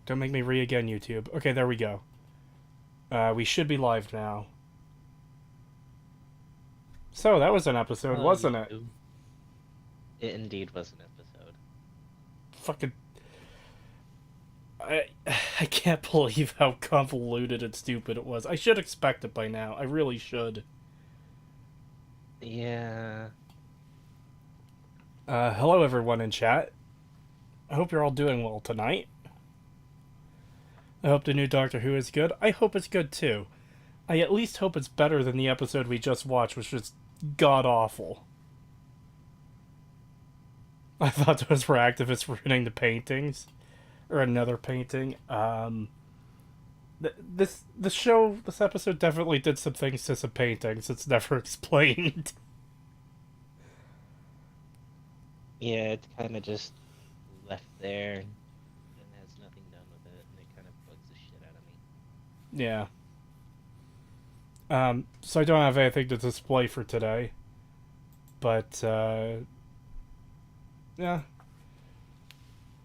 Don't make me again, YouTube. Okay, there we go. We should be live now. So, that was an episode, Hello, wasn't it? YouTube. It indeed was an episode. Fucking... I, I can't believe how convoluted and stupid it was. I should expect it by now. I really should. Yeah. Hello everyone in chat. I hope you're all doing well tonight. I hope the new Doctor Who is good. I hope it's good too. I at least hope it's better than the episode we just watched, which was god-awful. I thought those were activists ruining the paintings. Or another painting. This episode definitely did some things to some paintings. It's never explained. Yeah, it's kind of just left there and has nothing done with it, and it kind of bugs the shit out of me. Yeah. So I don't have anything to display for today. But, yeah.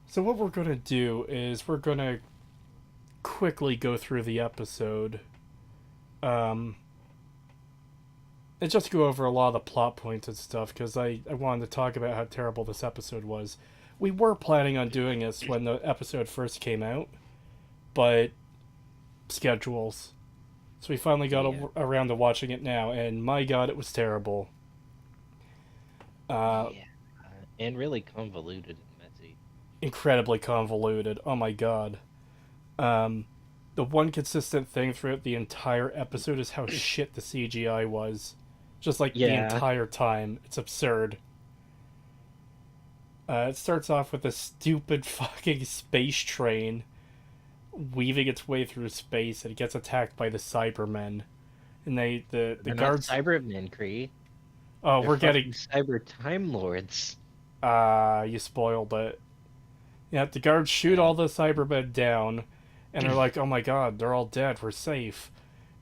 So what we're going to do is we're going to quickly go through the episode. And just go over a lot of the plot points and stuff, because I wanted to talk about how terrible this episode was. We were planning on doing this when the episode first came out, but schedules. So we finally got around to watching it now, and my god, it was terrible. Yeah. And really convoluted and messy. Incredibly convoluted. Oh my god. The one consistent thing throughout the entire episode is how shit the CGI was. Just like the entire time. It's absurd. It starts off with a stupid fucking space train weaving its way through space, and it gets attacked by the Cybermen. And the guards... Not Cybermen, Kree. Oh, They're we're getting... Cyber Time Lords. You spoiled it. Yeah, the guards shoot all the Cybermen down, and they're like, oh my god, they're all dead, we're safe.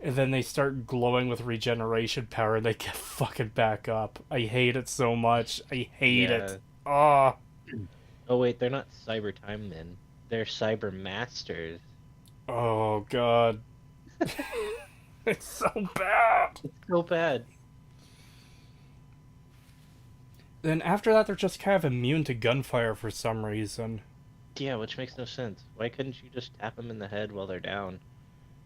And then they start glowing with regeneration power, and they get fucking back up. I hate it so much. I hate it. Oh. Oh wait, they're not Cyber Time Men. They're Cyber Masters. Oh god. It's so bad. It's so bad. Then after that, they're just kind of immune to gunfire for some reason. Yeah, which makes no sense. Why couldn't you just tap them in the head while they're down?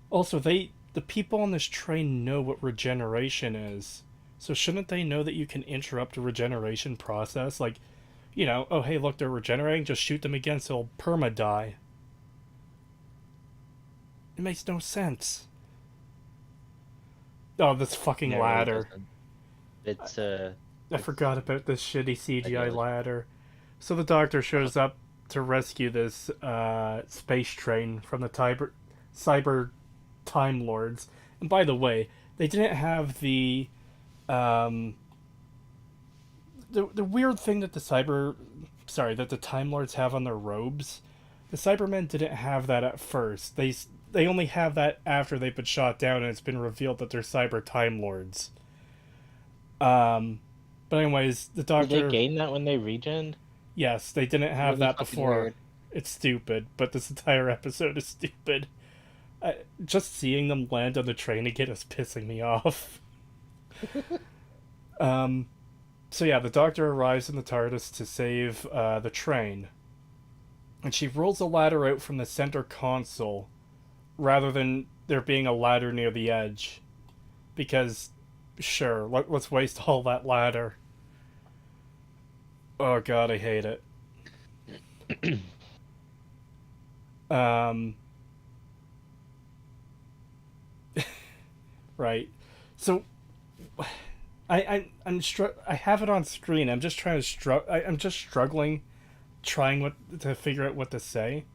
Also, the people on this train know what regeneration is. So shouldn't they know that you can interrupt a regeneration process? Like, you know, oh hey, look, they're regenerating, just shoot them again so they'll perma-die. It makes no sense. Oh, this fucking ladder. It's, I forgot about this shitty CGI ladder. So the Doctor shows up to rescue this space train from the Cyber Time Lords. And by the way, they didn't have the weird thing that that the Time Lords have on their robes. The Cybermen didn't have that at first. They only have that after they've been shot down and it's been revealed that they're Cyber Time Lords. But anyways, the Doctor... Did they gain that when they regened? Yes, they didn't have that before. Weird. It's stupid, but this entire episode is stupid. Just seeing them land on the train again is pissing me off. So yeah, the Doctor arrives in the TARDIS to save the train. And she rolls a ladder out from the center console, rather than there being a ladder near the edge. Because, sure, let's waste all that ladder. Oh god, I hate it. Right. So I have it on screen. I'm just trying to I'm just struggling trying to figure out what to say,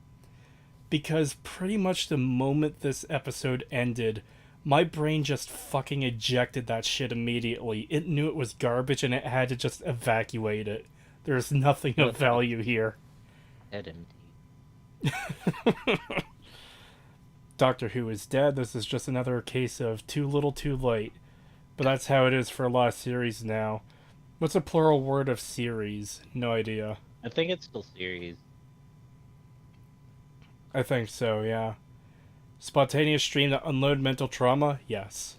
because pretty much the moment this episode ended, my brain just fucking ejected that shit immediately. It knew it was garbage and it had to just evacuate it. There's nothing of value here. Head empty. Doctor Who is dead. This is just another case of too little too late. But that's how it is for a lot of series now. What's a plural word of series? No idea. I think it's still series. I think so, yeah. Spontaneous stream to unload mental trauma? Yes.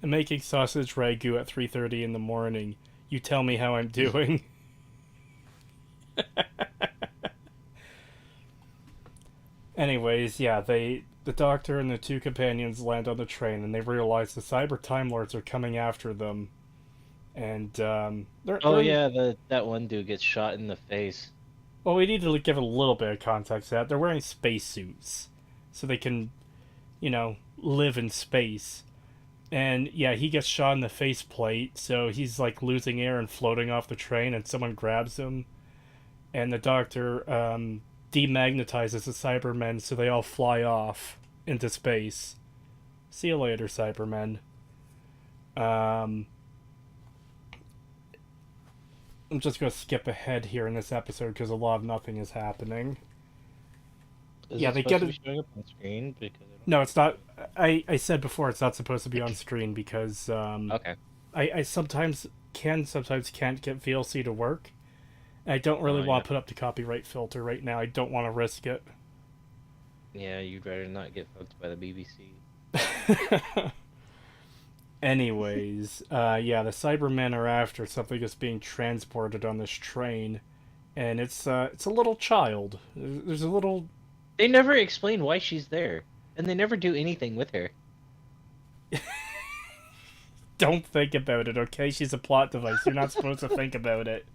And making sausage ragu at 3:30 in the morning. You tell me how I'm doing. Anyways, yeah, the doctor and the two companions land on the train and they realize the cyber time lords are coming after them. And Oh they're yeah, that one dude gets shot in the face. well, we need to give a little bit of context to that. They're wearing spacesuits, so they can, live in space. And yeah, he gets shot in the faceplate, so he's like losing air and floating off the train, and someone grabs him, and the doctor demagnetizes the Cybermen, so they all fly off into space. See you later, Cybermen. Um, I'm just gonna skip ahead here in this episode because a lot of nothing is happening. Is Yeah, it they supposed get to it. be showing up on screen? Because I No, it's not. I said before it's not supposed to be on screen because don't. Okay. I sometimes can, sometimes can't get VLC to work. And I don't really Oh yeah. want to put up the copyright filter right now. I don't want to risk it. Yeah, you'd rather not get fucked by the BBC. Anyways, yeah, the Cybermen are after something that's being transported on this train, and it's a little child. There's a little. They never explain why she's there, and they never do anything with her. Don't think about it, okay? She's a plot device. You're not supposed to think about it.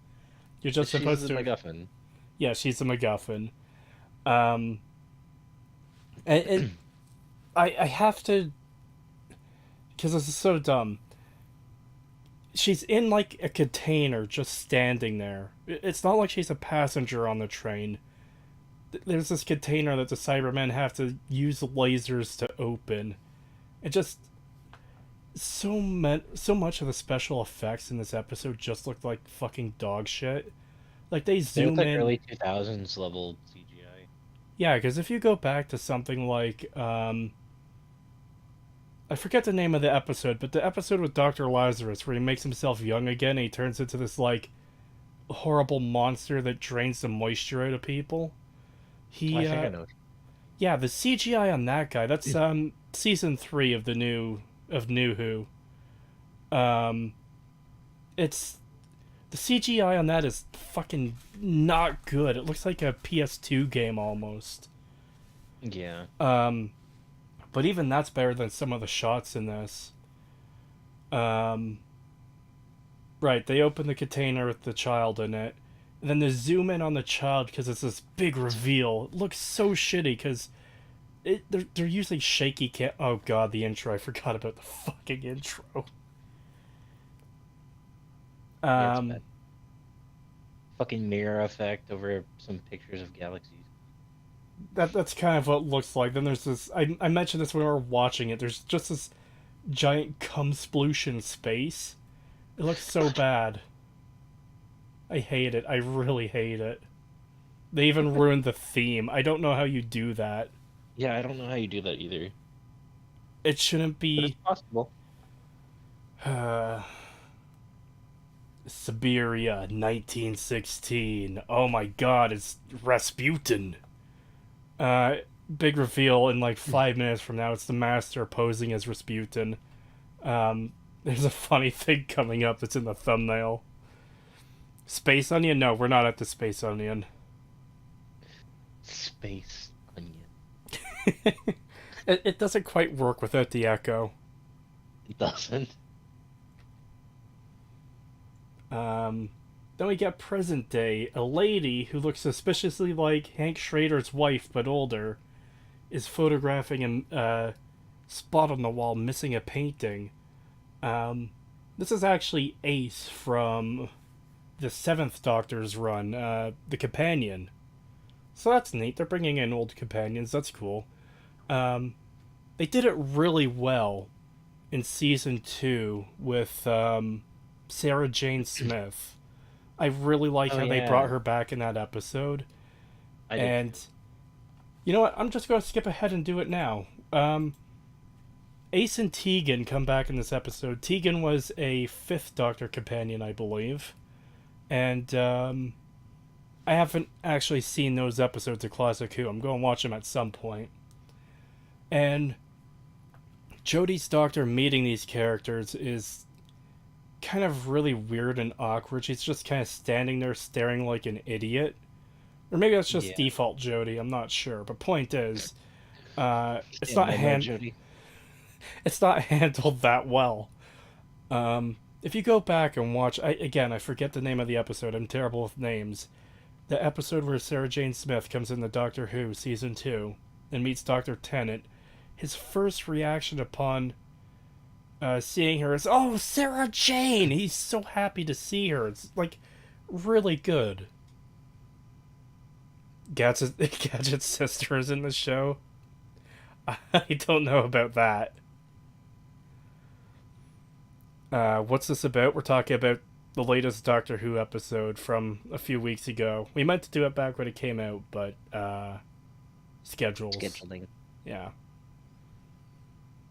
You're just She's supposed the to. MacGuffin. Yeah, she's a MacGuffin. Um, and I have to, because this is so dumb. She's in like a container, just standing there. It's not like she's a passenger on the train. There's this container that the Cybermen have to use lasers to open. It just so much of the special effects in this episode just looked like fucking dog shit. Like they They look zoom like in. early 2000s level CGI. Yeah, because if you go back to something like I forget the name of the episode, but the episode with Dr. Lazarus where he makes himself young again and he turns into this like horrible monster that drains the moisture out of people. Oh, He I think I know. yeah, the CGI on that guy, that's season 3 of the New Who. It's the CGI on that is fucking not good. It looks like a PS2 game almost. Yeah. But even that's better than some of the shots in this. Um, right, they open the container with the child in it, and then they zoom in on the child because it's this big reveal. It looks so shitty because they're using shaky cam. Oh god, the intro! I forgot about the fucking intro. Yeah, it's Um, bad. Fucking mirror effect over some pictures of galaxies. that's kind of what it looks like. Then there's this. I mentioned this when we were watching it. There's just this giant cum sploosh in space. It looks so bad. I hate it. I really hate it. They even ruined the theme. I don't know how you do that. Yeah, I don't know how you do that either. It shouldn't But it's be possible. uh, Siberia 1916. Oh my god, it's Rasputin. Uh, Big reveal in like 5 minutes from now. It's the Master posing as Rasputin. There's a funny thing coming up that's in the thumbnail. Space Onion? No, we're not at the Space Onion. Space onion. It doesn't quite work without the echo. It doesn't. Then we get present day. A lady who looks suspiciously like Hank Schrader's wife but older is photographing a spot on the wall missing a painting. This is actually Ace from the Seventh Doctor's run, the Companion. So that's neat. They're bringing in old companions. That's cool. They did it really well in season 2 with Sarah Jane Smith. I really like Oh, how they yeah. brought her back in that episode. I did. And you know what? I'm just going to skip ahead and do it now. Ace and Tegan come back in this episode. Tegan was a Fifth Doctor companion, I believe. And I haven't actually seen those episodes of Classic Who. I'm going to watch them at some point. And Jodie's Doctor meeting these characters is kind of really weird and awkward. She's just kind of standing there staring like an idiot. Or maybe that's just Yeah. default Jodie, I'm not sure. But point is, it's Stand not by my Jody. it's not handled that well. If you go back and watch, I forget the name of the episode. I'm terrible with names. The episode where Sarah Jane Smith comes into Doctor Who season 2 and meets Dr. Tennant, his first reaction upon seeing her is, "Oh, Sarah Jane!" He's so happy to see her. It's like really good. Gadget's sister is in the show. I don't know about that. What's this about? We're talking about the latest Doctor Who episode from a few weeks ago. We meant to do it back when it came out, but schedules. Scheduling. Yeah.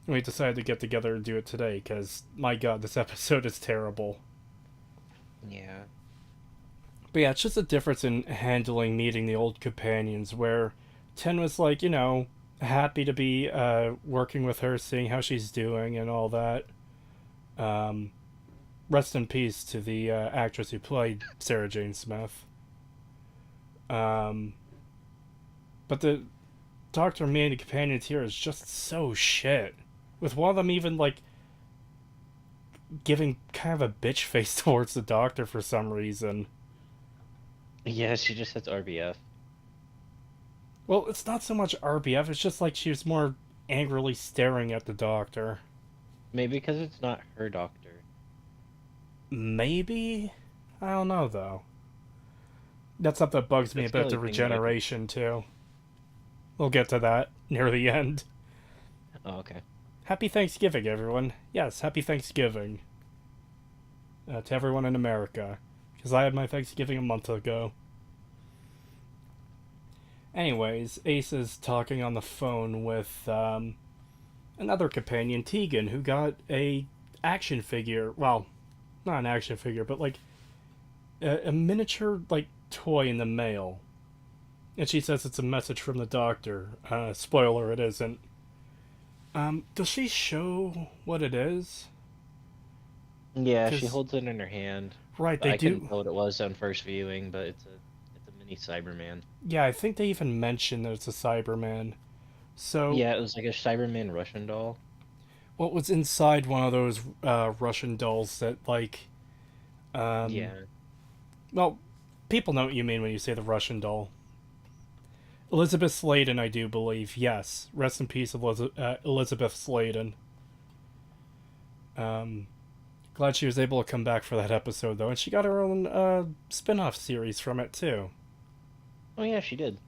We decided to get together and do it today because, my god, this episode is terrible. Yeah. But yeah, it's just a difference in handling meeting the old companions where Ten was like, happy to be working with her, seeing how she's doing and all that. Rest in peace to the actress who played Sarah Jane Smith. But the Doctor meeting the companions here is just so shit. With one of them even, like, giving kind of a bitch face towards the Doctor for some reason. Yeah, she just has RBF. Well, it's not so much RBF, it's just like she was more angrily staring at the Doctor. Maybe because it's not her doctor. Maybe? I don't know, though. That's something that bugs me That's about the only thing that I can- regeneration, too. We'll get to that near the end. Oh, okay. Happy Thanksgiving, everyone. Yes, happy Thanksgiving. To everyone in America. Because I had my Thanksgiving a month ago. Anyways, Ace is talking on the phone with another companion, Tegan, who got a action figure. Well, not an action figure, but like a miniature like toy in the mail. And she says it's a message from the Doctor. Spoiler, it isn't. Does she show what it is? Yeah, she 'Cause- holds it in her hand. Right, But they I couldn't do. tell what it was on first viewing, but it's a mini Cyberman. Yeah, I think they even mentioned that it's a Cyberman. So, Yeah, it was like a Cyberman Russian doll. what was inside one of those Russian dolls that, like, Yeah. well, people know what you mean when you say the Russian doll. Elizabeth Sladen, I do believe. Yes. Rest in peace, Elizabeth Sladen. Glad she was able to come back for that episode, though. And she got her own spin off series from it, too. Oh yeah, she did.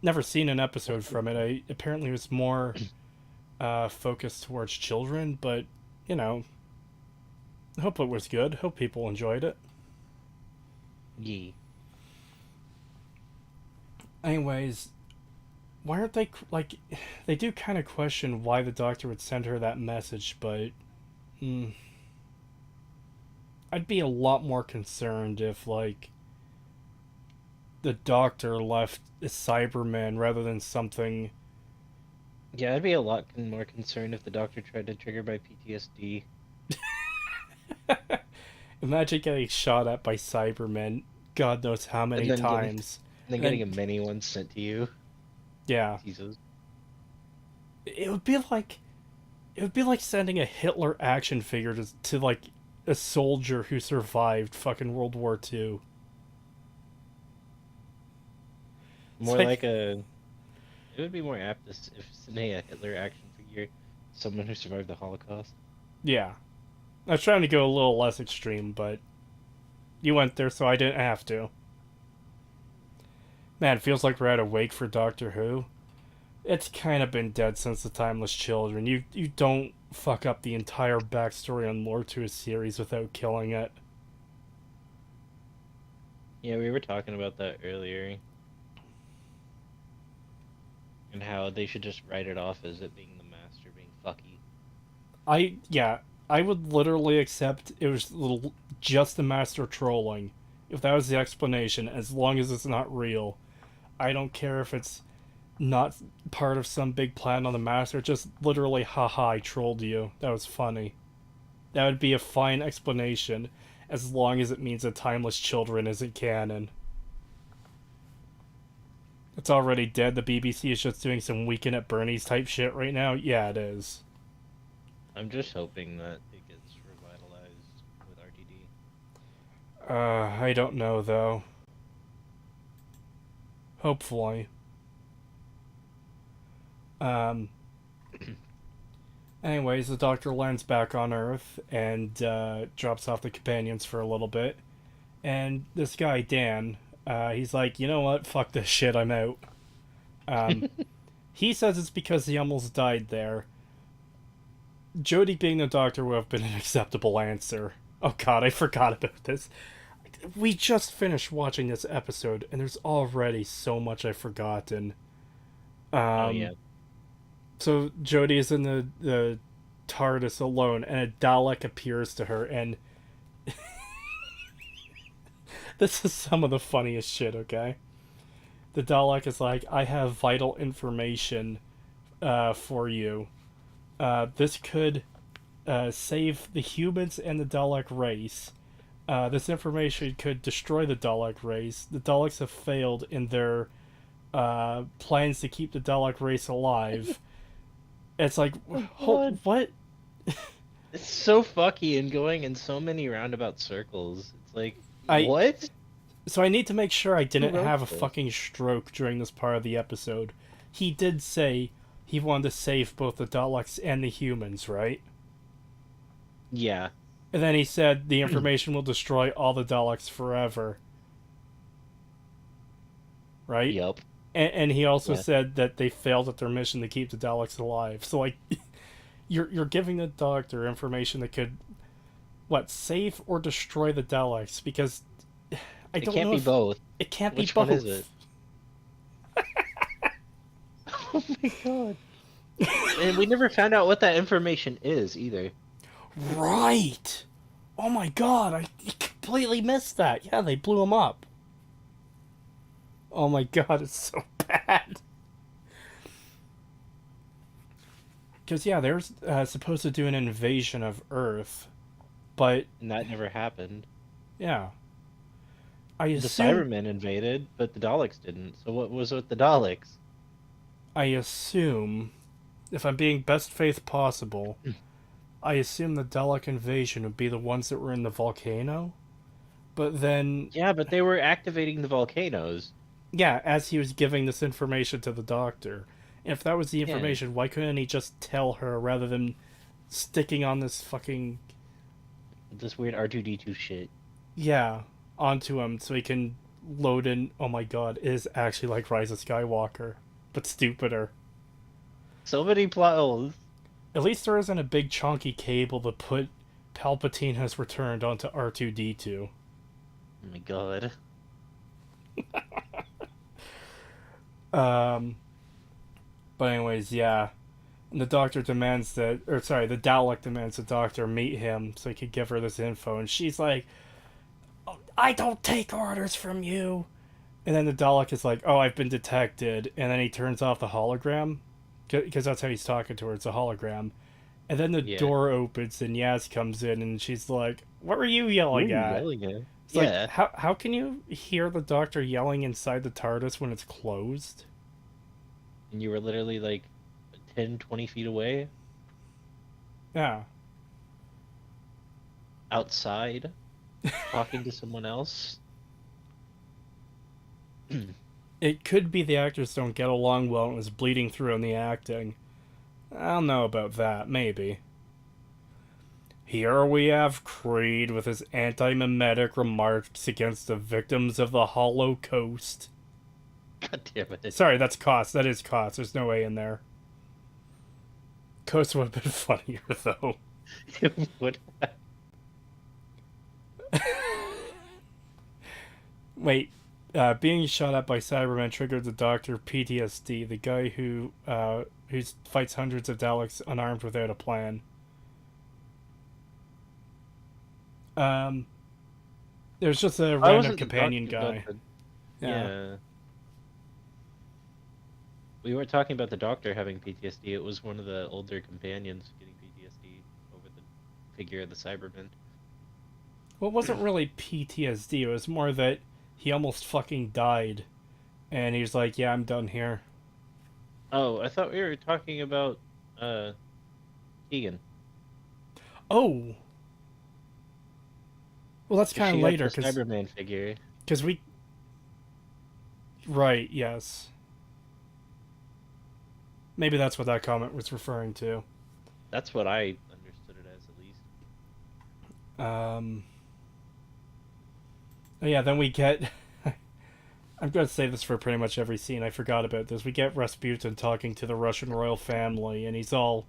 Never seen an episode from it. Apparently it was more focused towards children, but, I hope it was good. Hope people enjoyed it. Yee. Anyways, why aren't they, like, they do kind of question why the Doctor would send her that message, but I'd be a lot more concerned if, like, the Doctor left a Cyberman rather than something. Yeah, I'd be a lot more concerned if the doctor tried to trigger my PTSD. Imagine getting shot at by Cybermen, God knows how many then getting- times. And then And- getting a mini one sent to you. Yeah. Jesus. It would be like sending a Hitler action figure to like a soldier who survived fucking World War II. More like- like a. It would be more apt if sending a Hitler action figure, someone who survived the Holocaust. Yeah. I was trying to go a little less extreme, but you went there, so I didn't have to. Man, it feels like we're at a wake for Doctor Who. It's kind of been dead since the Timeless Children. You don't fuck up the entire backstory and lore to a series without killing it. Yeah, we were talking about that earlier. And how they should just write it off as it being the master being fucky. I would literally accept it was just the Master trolling If that was the explanation, as long as it's not real, I don't care if it's not part of some big plan on the master. Just literally, haha, I trolled you. That was funny. That would be a fine explanation, as long as it means that Timeless Children isn't canon. It's already dead. The BBC is just doing some Weekend at Bernie's type shit right now. Yeah, it is. I'm just hoping that it gets revitalized with RTD. I don't know though. Hopefully. Um. Anyways, the Doctor lands back on Earth and drops off the companions for a little bit. And this guy Dan, he's like, you know what? Fuck this shit. I'm out. Um, he says it's because he almost died there. Jodie being the Doctor would have been an acceptable answer. Oh god, I forgot about this. We just finished watching this episode, and there's already so much I've forgotten. Oh yeah. So Jodie is in the TARDIS alone, and a Dalek appears to her, and this is some of the funniest shit, okay? The Dalek is like, I have vital information for you. This could save the humans and the Dalek race. This information could destroy the Dalek race. The Daleks have failed in their plans to keep the Dalek race alive. It's like, what? It's so fucky and going in so many roundabout circles. It's like, what? So I need to make sure I didn't have a this? fucking stroke during this part of the episode. He did say he wanted to save both the Daleks and the humans, right? Yeah. And then he said the information will destroy all the Daleks forever. Right? Yup. And he also said that they failed at their mission to keep the Daleks alive. So like you're giving the Doctor information that could save or destroy the Daleks, because I don't know. It can't be both. It can't Which be both. one is it? Oh my god. And we never found out what that information is either. Right. Oh my god, I completely missed that. Yeah, they blew him up. Oh my god, it's so bad. Because, yeah, they're supposed to do an invasion of Earth, but... And that never happened. Yeah. The Cybermen invaded, but the Daleks didn't. So what was with the Daleks? I assume, if I'm being best faith possible, I assume the Dalek invasion would be the ones that were in the volcano. But then... Yeah, but they were activating the volcanoes. Yeah, as he was giving this information to the Doctor. If that was the information, why couldn't he just tell her rather than sticking on this fucking... This weird R2-D2 shit. Yeah, onto him so he can load in... Oh my god, it is actually like Rise of Skywalker, but stupider. So many plot holes. At least there isn't a big chunky cable to put Palpatine has returned onto R2-D2. Oh my god. But anyways, yeah. And the Doctor demands that, or sorry, the Dalek demands the Doctor meet him so he could give her this info, and she's like, oh, I don't take orders from you. And then the Dalek is like, oh, I've been detected, and then he turns off the hologram, because that's how he's talking to her, it's a hologram. And then the door opens and Yaz comes in, and she's like, what were you yelling at? It's like, how can you hear the Doctor yelling inside the TARDIS when it's closed? And you were literally like 10, 20 feet away? Yeah. Outside? Talking to someone else? It could be the actors don't get along well and it was bleeding through in the acting. I don't know about that, maybe. Here we have Creed with his anti-mimetic remarks against the victims of the Holocaust. God damn it. Sorry, that's Cost. That is Cost. There's no A in there. Coast would have been funnier, though. It would have. Wait, being shot at by Cybermen triggered the Doctor PTSD, the guy who fights hundreds of Daleks unarmed without a plan. There's just a I random wasn't companion talking about guy. the. Yeah. Yeah. We weren't talking about the doctor having PTSD. It was one of the older companions getting PTSD over the figure of the Cybermen. Well, it wasn't really PTSD. It was more that he almost fucking died, and he's like, "Yeah, I'm done here." Oh, I thought we were talking about uh Keegan. Oh, well, that's 'Cause kind of she had later, the Cyberman figure. because we. Right. Yes. Maybe that's what that comment was referring to. That's what I understood it as, at least. Um. Oh, yeah. Then we get. I'm going to say this for pretty much every scene. I forgot about this. We get Rasputin talking to the Russian royal family, and he's all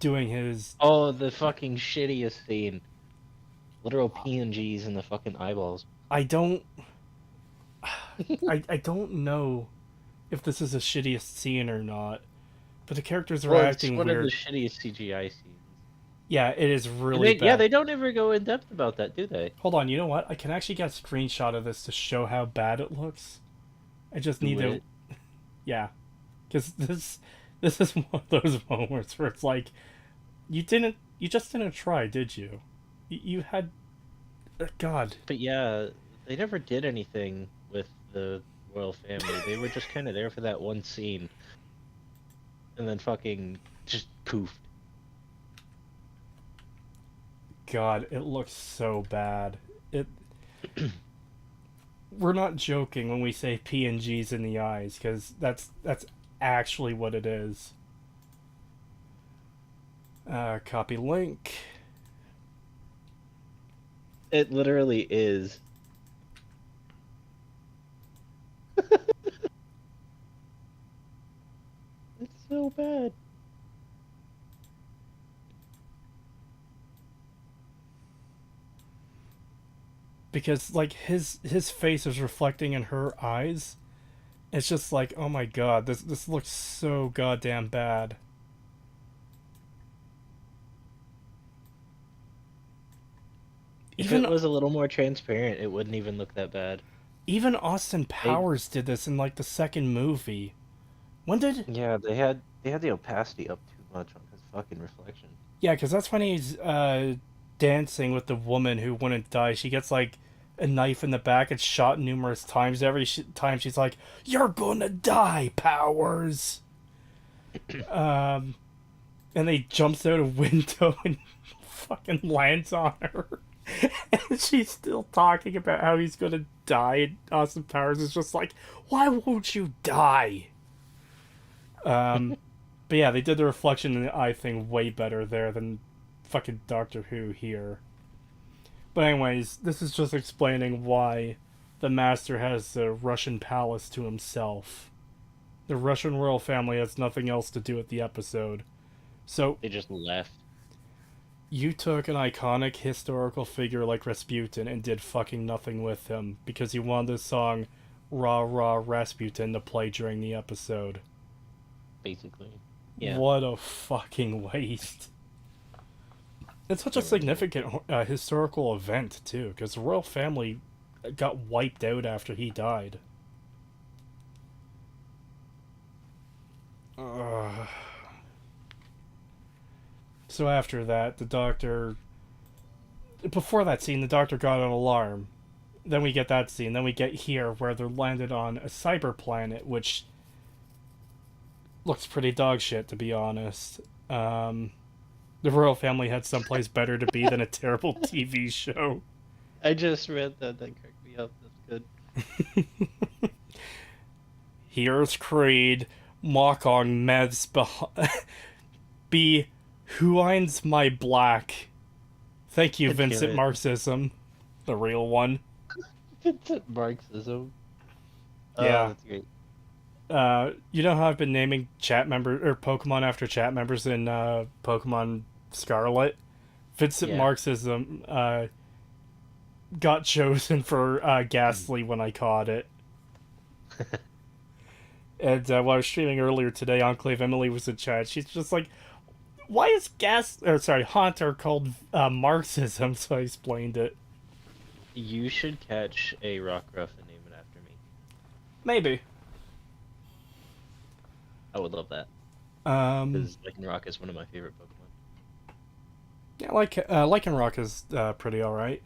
doing his. Oh, the fucking shittiest scene. Literal PNGs in the fucking eyeballs. I don't. I don't know if this is the shittiest scene or not, but the characters are Well, it's acting one of the weird. shittiest CGI scenes. Yeah, it is really And bad. they don't ever go in depth about that, do they? Hold on, you know what? I can actually get a screenshot of this to show how bad it looks. I just need to. Yeah, because this is one of those moments where it's like, you just didn't try, did you? You had, God. But yeah, they never did anything with the royal family. They were just kind of there for that one scene, and then fucking just poofed. God, it looks so bad. It. We're not joking when we say PNGs in the eyes, because that's actually what it is. Copy link. It literally is. It's so bad. Because like his face is reflecting in her eyes. It's just like, oh my god, this looks so goddamn bad. If it was a little more transparent, it wouldn't even look that bad. Even Austin Powers did this in like the second movie. When did? Yeah, they had the opacity up too much on his fucking reflection. Yeah, because that's when he's dancing with the woman who wouldn't die. She gets like a knife in the back and shot numerous times. Every time she's like, "You're gonna die, Powers." And they jumps out a window and fucking lands on her. And she's still talking about how he's gonna die. And Austin Powers is just like, "Why won't you die?" But yeah, they did the reflection in the eye thing way better there than fucking Doctor Who here. But anyways, this is just explaining why the Master has the Russian palace to himself. The Russian royal family has nothing else to do with the episode. So They just left. you took an iconic historical figure like Rasputin and did fucking nothing with him because you wanted the song Rah Rah Rasputin to play during the episode. Basically. Yeah. What a fucking waste. It's such a significant historical event, too, because the royal family got wiped out after he died. So after that, the doctor... Before that scene, the doctor got an alarm. Then we get that scene. Then we get here, where they're landed on a cyber planet, which looks pretty dog shit, to be honest. The royal family had someplace better to be than a terrible TV show. I just read that. That cracked me up. That's good. Here's Creed, Mokong Meds be Huines my black. Thank you, Vincent Marxism. The real one. Vincent Marxism. Yeah. That's great. You know how I've been naming chat members or Pokemon after chat members in Pokemon Scarlet? Vincent Marxism got chosen for Ghastly when I caught it. And while I was streaming earlier today, Enclave Emily was in chat. She's just like, "Why is Haunter called Marxism?" So I explained it. You should catch a rock ruff and name it after me. Maybe. I would love that Um, because Lycanroc is one of my favorite Pokemon. yeah, Lycanroc is pretty alright.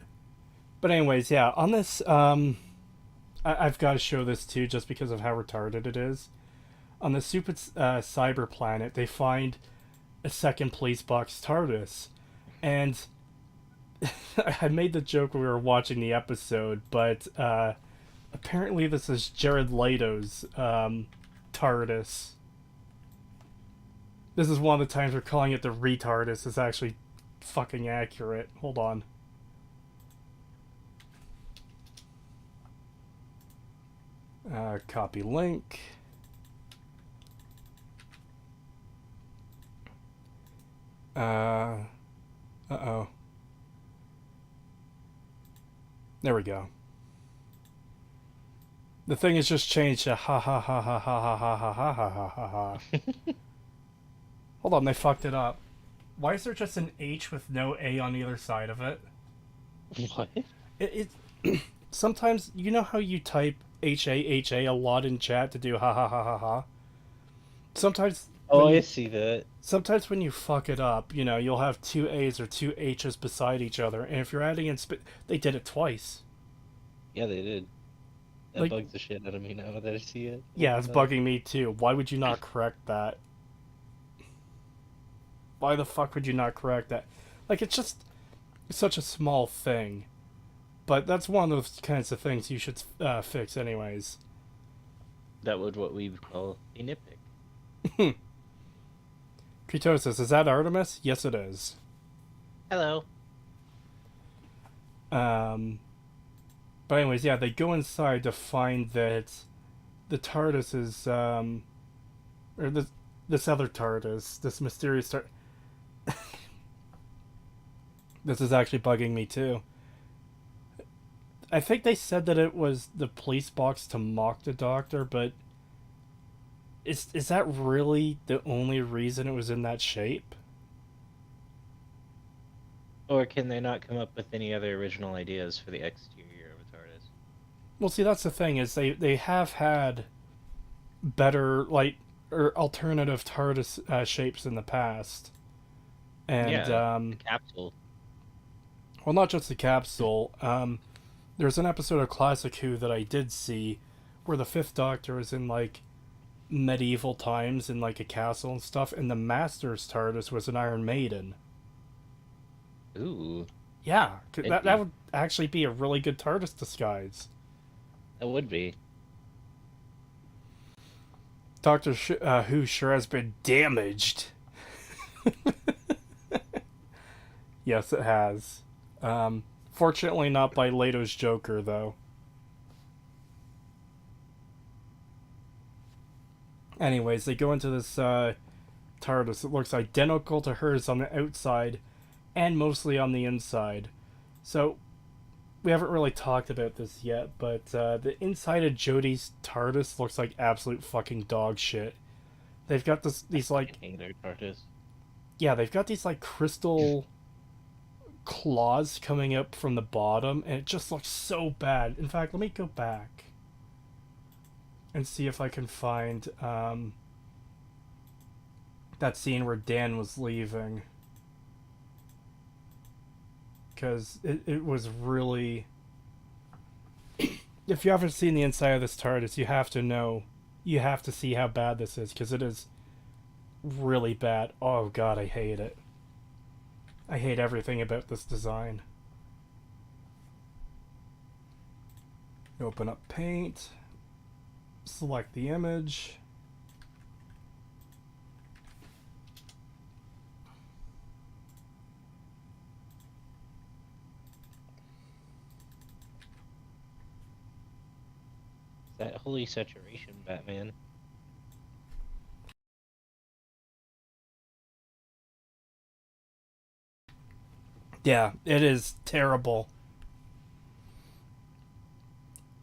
But anyways, yeah, on this, I've got to show this too, just because of how retarded it is. On the stupid cyber planet, they find a second police box TARDIS, and I made the joke when we were watching the episode, but apparently this is Jared Leto's TARDIS. This is one of the times we're calling it the retardis is actually fucking accurate. Hold on. Copy link. Uh-oh. There we go. The thing has just changed to ha ha ha ha ha ha ha ha ha ha ha ha. Hold on, they fucked it up. Why is there just an H with no A on either side of it? What? It sometimes you know how you type HA a lot in chat to do ha ha ha ha ha. Sometimes Oh, when I you, see that. sometimes when you fuck it up, you know you'll have two A's or two H's beside each other, and if you're adding in they did it twice. Yeah, they did. That Like, bugs the shit out of me now that I see it. Oh yeah, my it's god. bugging me too. Why would you not correct that? Why the fuck would you not correct that? Like, it's just such a small thing. But that's one of those kinds of things you should fix, anyways. That would what we would call a nitpick. Kritosis, is that Artemis? Yes, it is. Hello. Um, but anyways, yeah, they go inside to find that the TARDIS is, or this other TARDIS, this mysterious This is actually bugging me too. I think they said that it was the police box to mock the Doctor, but is that really the only reason it was in that shape? Or can they not come up with any other original ideas for the exterior of a TARDIS? Well, see, that's the thing is they have had better like or alternative TARDIS shapes in the past, and Yeah, the capsule. well, not just the capsule. There's an episode of Classic Who that I did see where the Fifth Doctor is in like medieval times in like a castle and stuff, and the Master's TARDIS was an Iron Maiden. Ooh, Yeah, it'd that be. would actually be a really good TARDIS disguise. That would be. Who sure has been damaged. Yes, it has. Fortunately, not by Leto's Joker, though. Anyways, they go into this TARDIS. It looks identical to hers on the outside and mostly on the inside. So, we haven't really talked about this yet, but the inside of Jodie's TARDIS looks like absolute fucking dog shit. They've got these like, Hate their TARDIS. yeah, they've got these like crystal claws coming up from the bottom, and it just looks so bad. In fact, let me go back and see if I can find that scene where Dan was leaving. Because it was really. If you haven't seen the inside of this TARDIS, you have to know. You have to see how bad this is, because it is really bad. Oh god, I hate it. I hate everything about this design. Open up Paint. Select the image. That holy saturation, Batman. Yeah, it is terrible.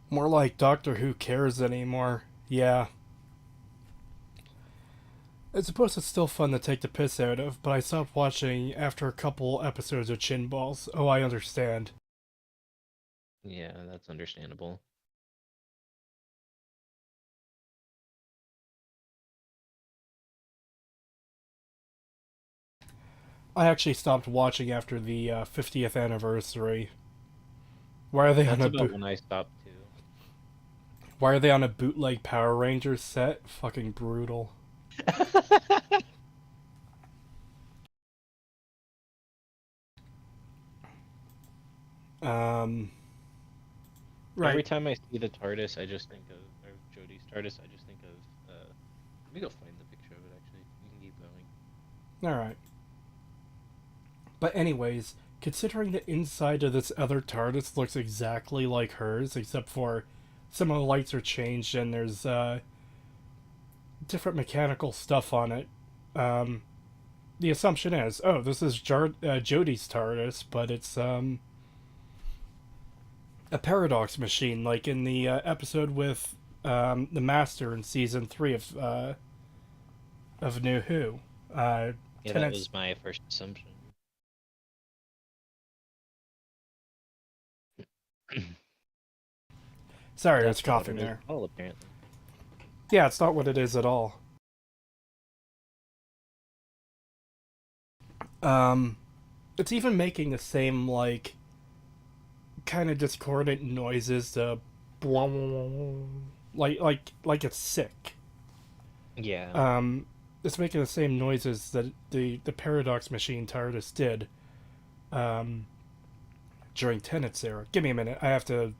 More like Doctor Who cares anymore. Yeah. I suppose it's still fun to take the piss out of, but I stopped watching after a couple episodes of Chinballs. Oh, I understand. Yeah, that's understandable. I actually stopped watching after the 50th anniversary. Why are they on That's a about when I stopped too. Why are they on a bootleg Power Rangers set? Fucking brutal. Um, Every right. time I see the TARDIS, I just think of, or Jodie's TARDIS, I just think of, let me go find the picture of it actually. You can keep going. All right. But anyways, considering the inside of this other TARDIS looks exactly like hers, except for some of the lights are changed and there's different mechanical stuff on it. Um, the assumption is, oh, this is Jodie's TARDIS, but it's a paradox machine, like in the episode with the Master in season 3 of New Who. Uh, Yeah, that Tenet's. was my first assumption. Sorry, I was That's not what coughing it is there. at all, apparently. Yeah, it's not what it is at all. Um, it's even making the same like kind of discordant noises to like it's sick. Yeah, Um, it's making the same noises that the paradox machine TARDIS did um, during Tenet's era. Give me a minute. I have to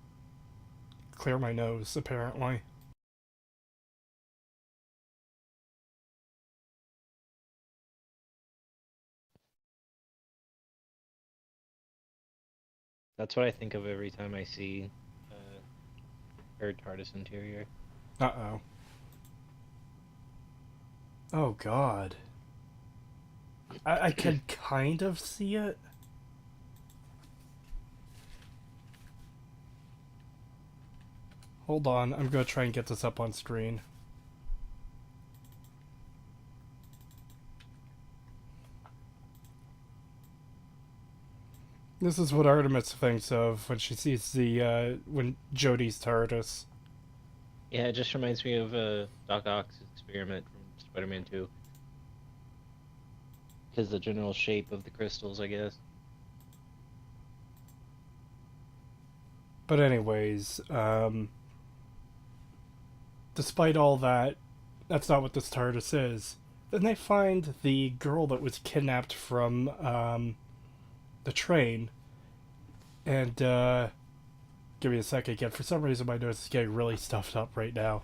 clear my nose. Apparently. that's what I think of every time I see her TARDIS interior. Uh oh. Oh God. I can kind of see it. Hold on. I'm gonna try and get this up on screen. This is what Artemis thinks of when she sees the when Jodie's TARDIS. Yeah, it just reminds me of Doc Ock's experiment from Spider-Man 2. Because the general shape of the crystals, I guess. But anyways, despite all that, that's not what this TARDIS is. Then they find the girl that was kidnapped from the train, and give me a second again. For some reason, my nose is getting really stuffed up right now.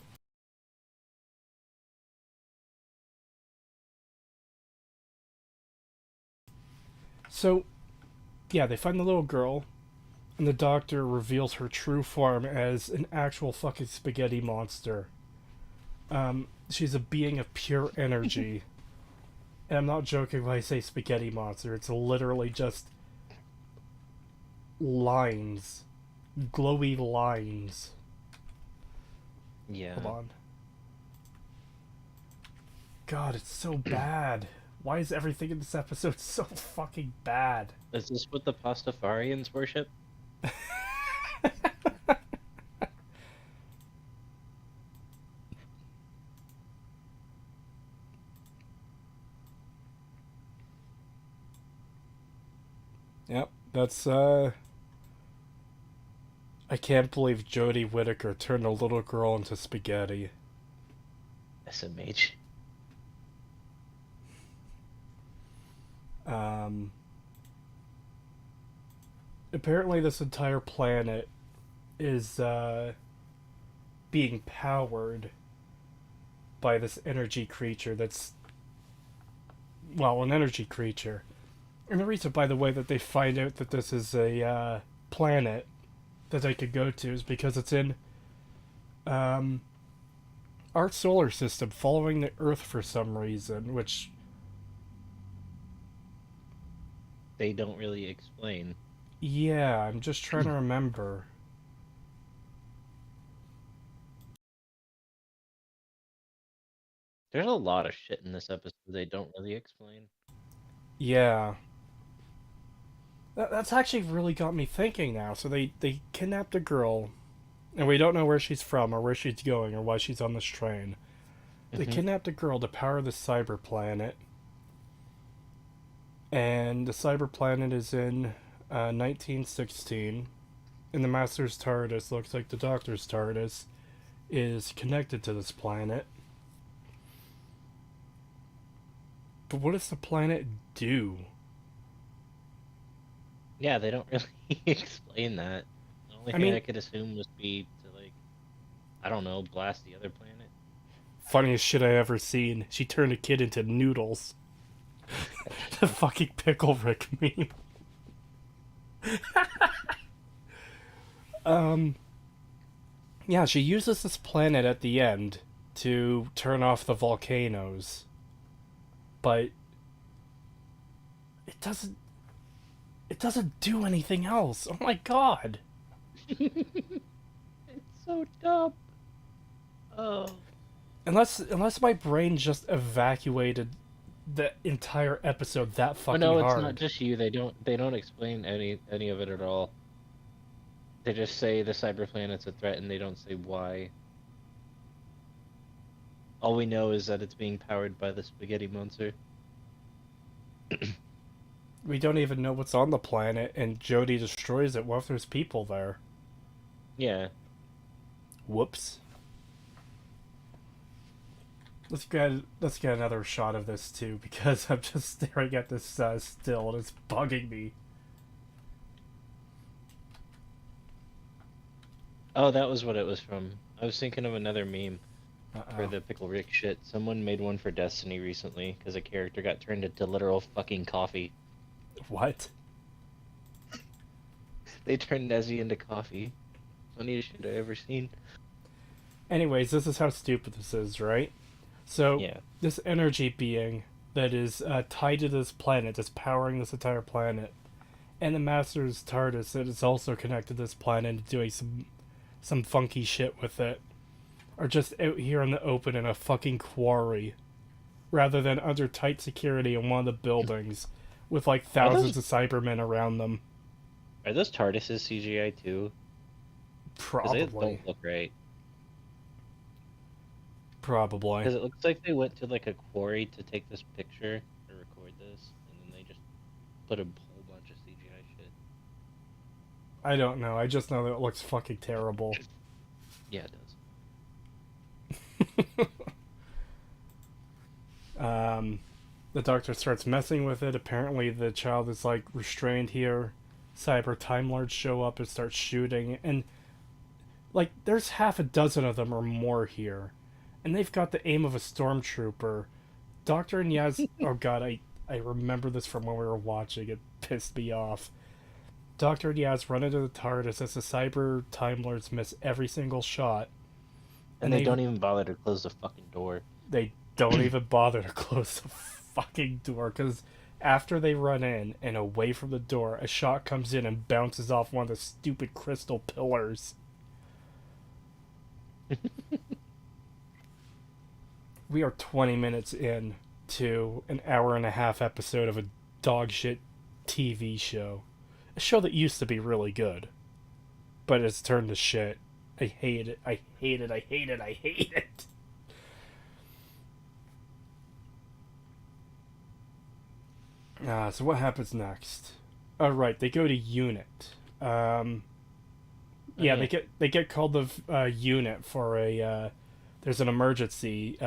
So, yeah, they find the little girl, and the doctor reveals her true form as an actual fucking spaghetti monster. She's a being of pure energy. And I'm not joking when I say spaghetti monster. It's literally just lines. Glowy lines. Hold Yeah. on. God, it's so bad. Why is everything in this episode so fucking bad? Is this what the Pastafarians worship? Yep, that's I can't believe Jodie Whittaker turned a little girl into spaghetti. SMH. Um Apparently this entire planet is being powered by this energy creature that's well, an energy creature. And the reason, by the way, that they find out that this is a planet that they could go to is because it's in um, our solar system, following the Earth for some reason. Which, They don't really explain. yeah, I'm just trying to remember. There's a lot of shit in this episode they don't really explain. Yeah, That's actually really got me thinking now. So they kidnapped a girl, and we don't know where she's from or where she's going or why she's on this train. They Hmm. kidnapped a girl to power the cyber planet, and the cyber planet is in 1916. And the Master's TARDIS looks like the Doctor's TARDIS is connected to this planet. But what does the planet do? Yeah, they don't really explain that. The only I thing I mean, could assume would be to like, I don't know, blast the other planet. funniest shit I ever seen. She turned a kid into noodles. The fucking pickle Rick meme. Um, yeah, she uses this planet at the end to turn off the volcanoes, but it doesn't. It doesn't do anything else. Oh my god! It's so dumb. Oh. Unless my brain just evacuated the entire episode that Oh fucking no, it's not hard. just you. They don't explain any of it at all. They just say the cyber planet's a threat and they don't say why. All we know is that it's being powered by the spaghetti monster. We don't even know what's on the planet, and Jodie destroys it. What if there's people there? Yeah. Whoops. Let's get another shot of this too, because I'm just staring at this still and it's bugging me. Oh, that was what it was from. I was thinking of another meme for Uh the Pickle Rick shit. Someone made one for Destiny recently because a character got turned into literal fucking coffee. oh. What? They turned Nezzy into coffee. Funniest shit I ever seen. Anyways, this is how stupid this is, right? So, Yeah. this energy being that is tied to this planet, is powering this entire planet, and the Master's TARDIS that is also connected to this planet and doing some funky shit with it, are just out here in the open in a fucking quarry, rather than under tight security in one of the buildings, with like Are those thousands of Cybermen around them. are those TARDIS's CGI too? Because they Probably. don't look right. Probably. Because it looks like they went to like a quarry to take this picture or record this, and then they just put a whole bunch of CGI shit. I don't know. I just know that it looks fucking terrible. Yeah, it does. Um, the Doctor starts messing with it. Apparently, the child is like restrained here. Cyber Time Lords show up and start shooting, and like there's half a dozen of them or more here, and they've got the aim of a stormtrooper. Doctor and Yaz. Oh god, I remember this from when we were watching. It pissed me off. Doctor and Yaz run into the TARDIS as the Cyber Time Lords miss every single shot, And and they don't even bother to close the fucking door. they don't even bother to close the fucking door because after they run in and away from the door, a shot comes in and bounces off one of the stupid crystal pillars. We are 20 minutes in to an hour and a half episode of a dog shit TV show. A show that used to be really good, but it's turned to shit. I hate it. I hate it. I hate it. I hate it. So what happens next? Oh, right, they go to unit. Oh Yeah, yeah. they get called the unit for a. There's an emergency.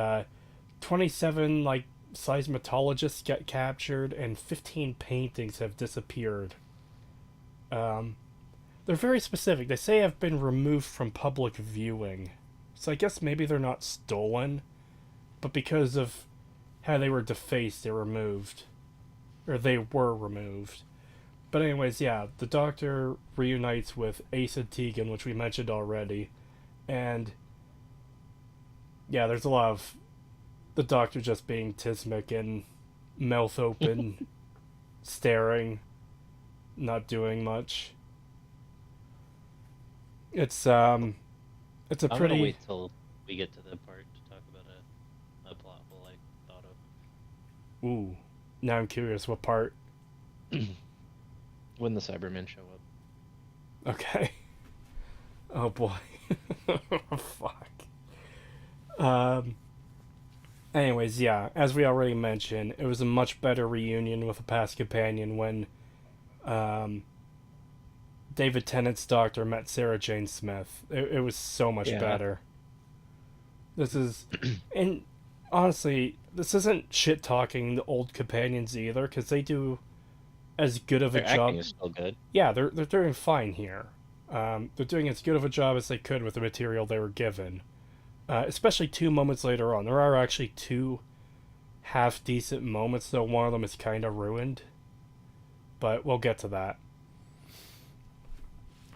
27 like seismologists get captured, and 15 paintings have disappeared. Um, they're very specific. They say have been removed from public viewing, so I guess maybe they're not stolen, but because of how they were defaced, they were removed, or they were removed. But anyways, yeah, the Doctor reunites with Ace and Tegan, which we mentioned already, and yeah, there's a lot of the Doctor just being Tismic and mouth open, staring, not doing much. It's it's a I'm gonna pretty wait till we get to the part to talk about a plot hole I thought of. ooh. Now I'm curious what part. when the Cybermen show up. Okay. Oh boy. Fuck. Um. Anyways, yeah, as we already mentioned, it was a much better reunion with a past companion when um, David Tennant's doctor met Sarah Jane Smith. It was so much Yeah. better. This is, and honestly, this isn't shit talking the old companions either, because they do as good of a Their acting job. is still good. Yeah, they're doing fine here. They're doing as good of a job as they could with the material they were given. Especially 2 moments later on. There are actually two half decent moments, though one of them is kind of ruined. But we'll get to that.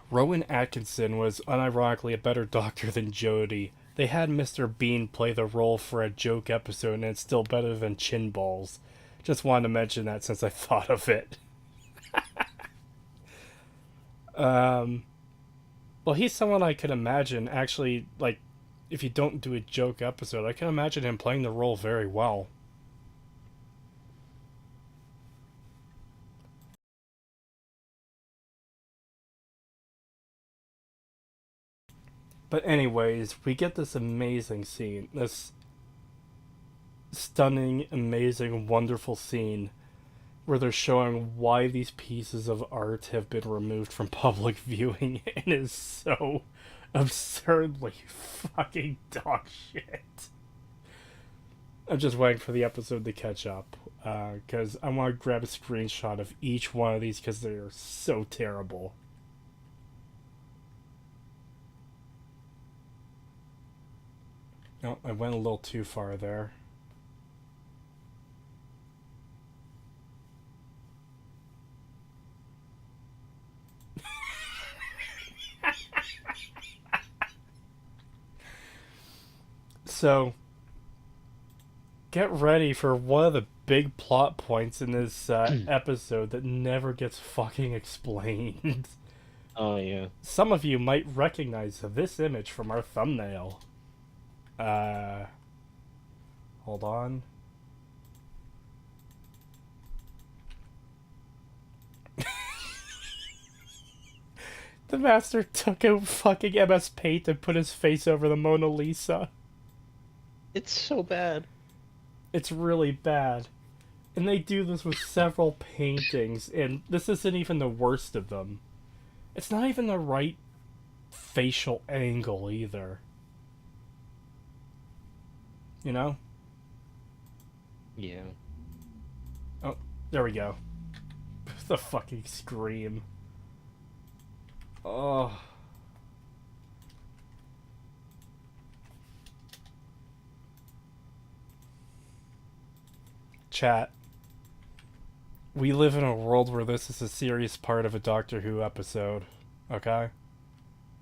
Rowan Atkinson was unironically a better doctor than Jodie. They had Mr. Bean play the role for a joke episode, and it's still better than Chinballs. Just wanted to mention that since I thought of it. Well, he's someone I could imagine actually, like, if you don't do a joke episode, I can imagine him playing the role very well. But anyways, we get this amazing scene, this stunning, amazing, wonderful scene where they're showing why these pieces of art have been removed from public viewing and is so absurdly fucking dog shit. I'm just waiting for the episode to catch up because I want to grab a screenshot of each one of these because they are so terrible. No, I went a little too far there. So, get ready for one of the big plot points in this episode that never gets fucking explained. Oh yeah. Some of you might recognize this image from our thumbnail. Hold on. The master took out fucking MS Paint and put his face over the Mona Lisa. It's so bad. It's really bad. And they do this with several paintings, and this isn't even the worst of them. It's not even the right facial angle either. You know? Yeah. Oh, there we go. The fucking scream. Oh. Chat. We live in a world where this is a serious part of a Doctor Who episode. Okay?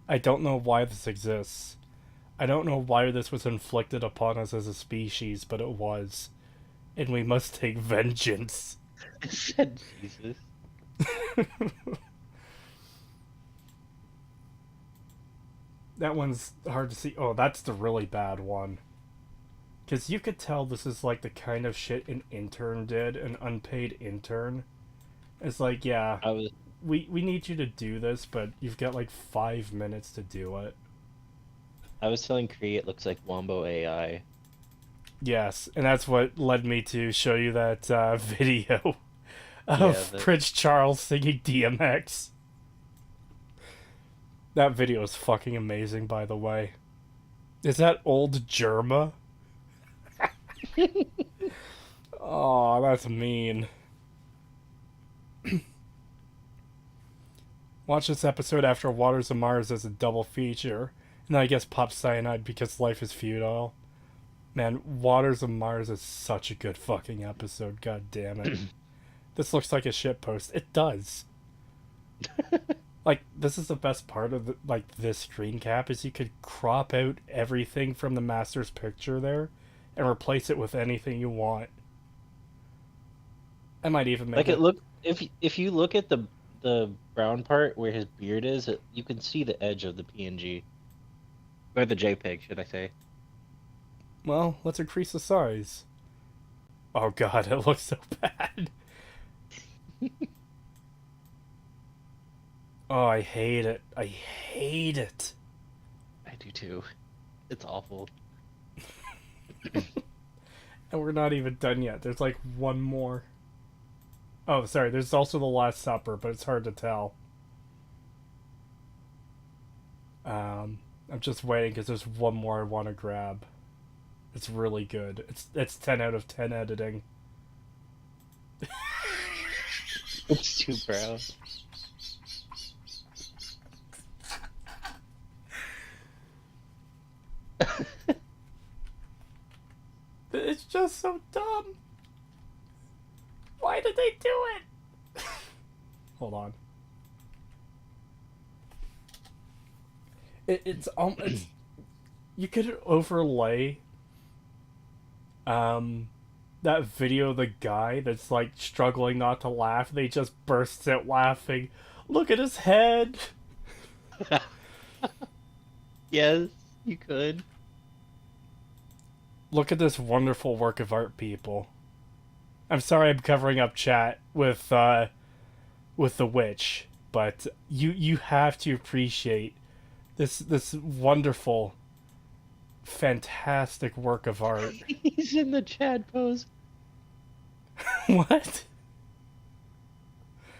I don't know why this exists. I don't know why this was inflicted upon us as a species, but it was. And we must take vengeance. I said Jesus. That one's hard to see. Oh, that's the really bad one. Because you could tell this is like the kind of shit an intern did, an unpaid intern. It's like, yeah, I was we need you to do this, but you've got like 5 minutes to do it. telling Cree it looks like Wombo AI. Yes, and that's what led me to show you that video of Prince Charles singing DMX. That video is fucking amazing, by the way. Is that old Germa? Oh, that's mean. Watch this episode after Waters of Mars as a double feature, and then I guess Pop Cyanide because life is futile. Man, Waters of Mars is such a good fucking episode, god damn it. This looks like a shitpost. It does. Like, this is the best part of this screen cap is you could crop out everything from the master's picture there and replace it with anything you want. I might even make Like it look if you look at the brown part where his beard is, you can see the edge of the PNG. Or the JPEG, should I say. Well, let's increase the size. Oh god, it looks so bad. Oh, I hate it. I hate it. I do too. It's awful. And we're not even done yet. There's like one more. Oh, sorry. There's also the Last Supper, but it's hard to tell. I'm just waiting because there's one more I want to grab. It's really good. It's 10 out of 10 editing. It's too proud. It's just so dumb. Why did they do it? Hold on. It's you could overlay that video of the guy that's like struggling not to laugh. They just bursts out laughing. Look at his head. Yes, you could. Look at this wonderful work of art, people. I'm sorry I'm covering up chat with the witch, but you have to appreciate this wonderful, fantastic work of art. He's in the Chad pose. What?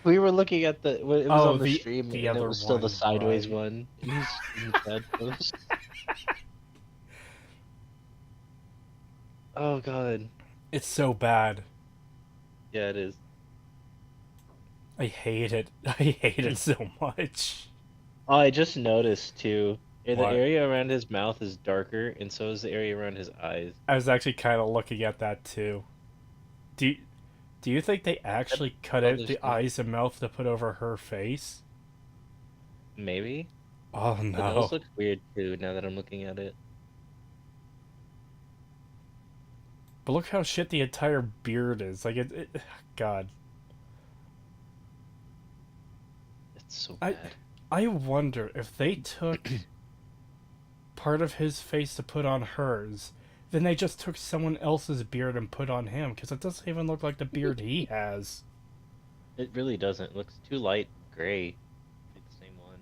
We were looking at it was on the stream, the and it other was still the one, sideways right. one. And he's in the Chad pose. Oh god. It's so bad. Yeah, it is. I hate it. I hate it so much. Oh, I just noticed too. The What? area around his mouth is darker, and so is the area around his eyes. I was actually kind of looking at that too. Do do you think they actually cut out the eyes and mouth to put over her face? Maybe. Oh But no. those look weird too, now that I'm looking at it. But look how shit the entire beard is. Like God. It's so I bad. I wonder if they took part of his face to put on hers, then they just took someone else's beard and put on him, because it doesn't even look like the beard he has. It really doesn't. It looks too light gray. Like the same one.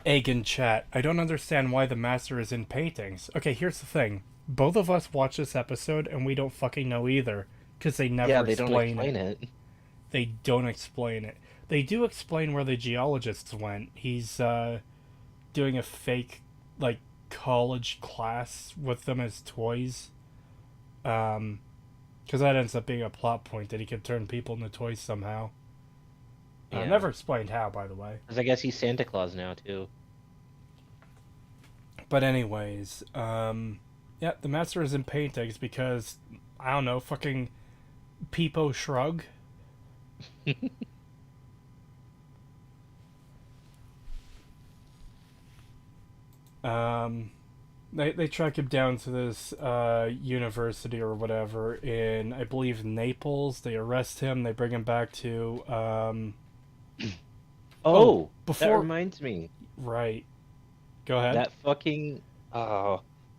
Egg in chat. I don't understand why the master is in paintings. Okay, here's the thing. Both of us watch this episode and we don't fucking know either, because they never They don't explain explain it. They don't explain it. They do explain where the geologists went. He's doing a fake like college class with them as toys. Because that ends up being a plot point that he can turn people into toys somehow. Yeah. Never explained how, by the way. Because I guess he's Santa Claus now too. But anyways, yeah, the master is in paintings because I don't know, fucking Peepo Shrug. They track him down to this university or whatever in, I believe, Naples. They arrest him. They bring him back to That reminds me. Right. Go ahead. That fucking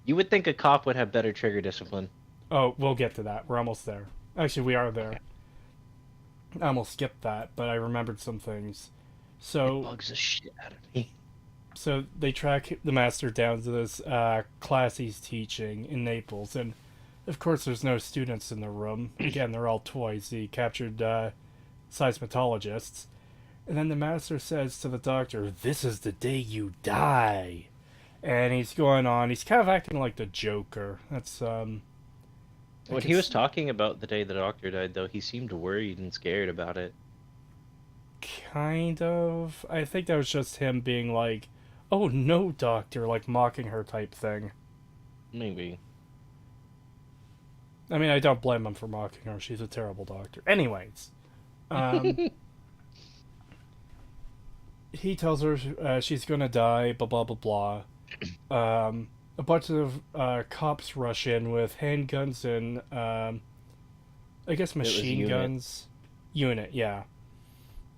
you would think a cop would have better trigger discipline. Oh, we'll get to that. We're almost there. Actually, we are there. Okay. I almost skipped that, but I remembered some things. So it bugs the shit out of me. So they track the master down to this class he's teaching in Naples, and of course there's no students in the room. Again, they're all toys. He captured seismologists. And then the master says to the doctor, "This is the day you die." And he's going on. He's kind of acting like the Joker. That's When he was talking about the day the doctor died, though, he seemed worried and scared about it. Kind of. I think that was just him being like, "Oh no, doctor," like mocking her type thing. Maybe. I mean, I don't blame him for mocking her. She's a terrible doctor. Anyways, he tells her she's gonna die. Blah blah blah blah. A bunch of cops rush in with handguns and I guess machine guns. Unit, yeah.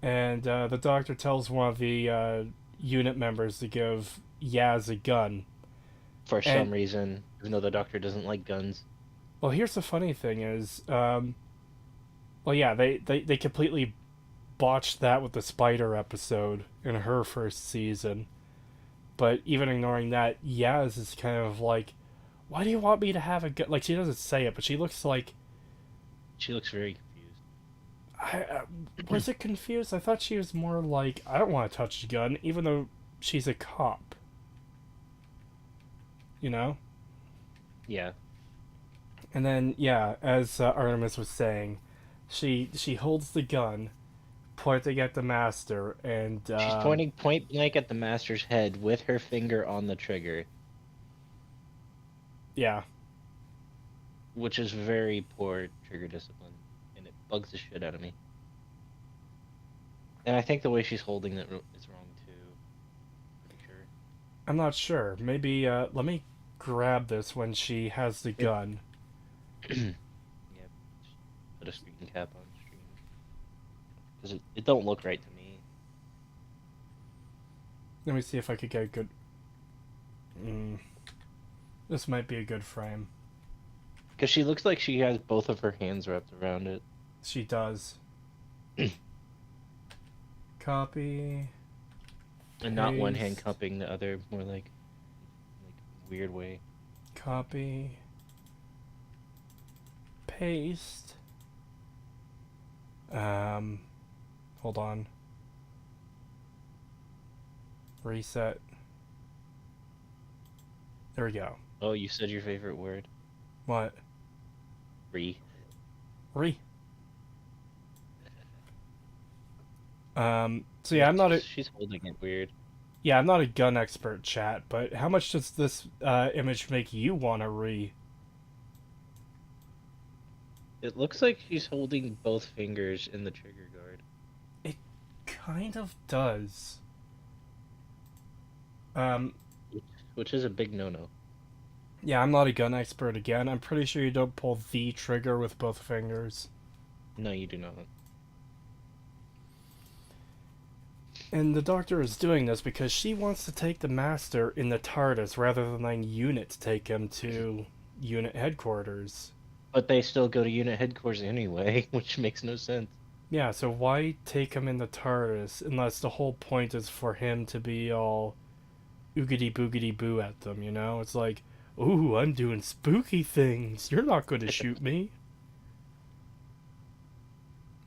And the doctor tells one of the unit members to give Yaz a gun. For some reason, even though the doctor doesn't like guns. Well, here's the funny thing is, well, yeah, they completely botched that with the spider episode in her first season. But even ignoring that, Yaz is kind of like, why do you want me to have a gun? Like, she doesn't say it, but she looks like. She looks very confused. Was it confused? I thought she was more like, I don't want to touch the gun, even though she's a cop. You know? Yeah. And then, yeah, as Artemis was saying, she holds the gun, pointing at the master, and She's pointing point blank at the master's head with her finger on the trigger, yeah, which is very poor trigger discipline, and it bugs the shit out of me. And I think the way she's holding it is wrong too. Pretty sure. I'm not sure. Maybe let me grab this when she has the gun. Yeah, put a screen cap on stream because it don't look right to me. Let me see if I could get a good. This might be a good frame. Because she looks like she has both of her hands wrapped around it. She does. Copy. And not one Paste. hand cupping the other, more like weird way. Copy. Paste. Hold on. Reset. There we go. Oh, you said your favorite word. What? Re. So yeah, I'm not a She's holding it weird. yeah, I'm not a gun expert, chat, but how much does this image make you want to It looks like she's holding both fingers in the trigger guard. It kind of does. Which is a big no-no. Yeah, I'm not a gun expert again. I'm pretty sure you don't pull the trigger with both fingers. No, you do not. And the Doctor is doing this because she wants to take the Master in the TARDIS rather than letting Unit take him to Unit headquarters. But they still go to unit headquarters anyway, which makes no sense. Yeah, so why take him in the TARDIS unless the whole point is for him to be all oogity boogity boo at them, you know? It's like, ooh, I'm doing spooky things. You're not going to shoot me.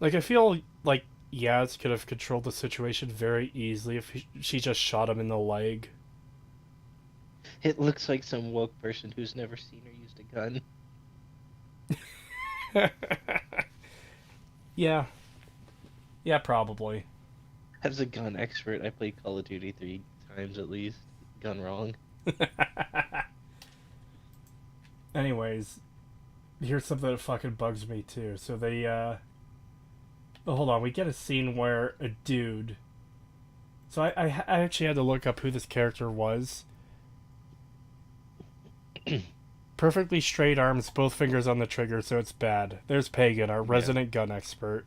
Like, I feel like Yaz could have controlled the situation very easily if she just shot him in the leg. It looks like some woke person who's never seen or used a gun. Yeah. Yeah, probably. As a gun expert, I played Call of Duty 3 times at least. Gun wrong. Anyways, here's something that fucking bugs me too. So they, oh, hold on, we get a scene where a dude. So I actually had to look up who this character was. Perfectly straight arms, both fingers on the trigger, so it's bad. There's Pagan, our resident gun expert.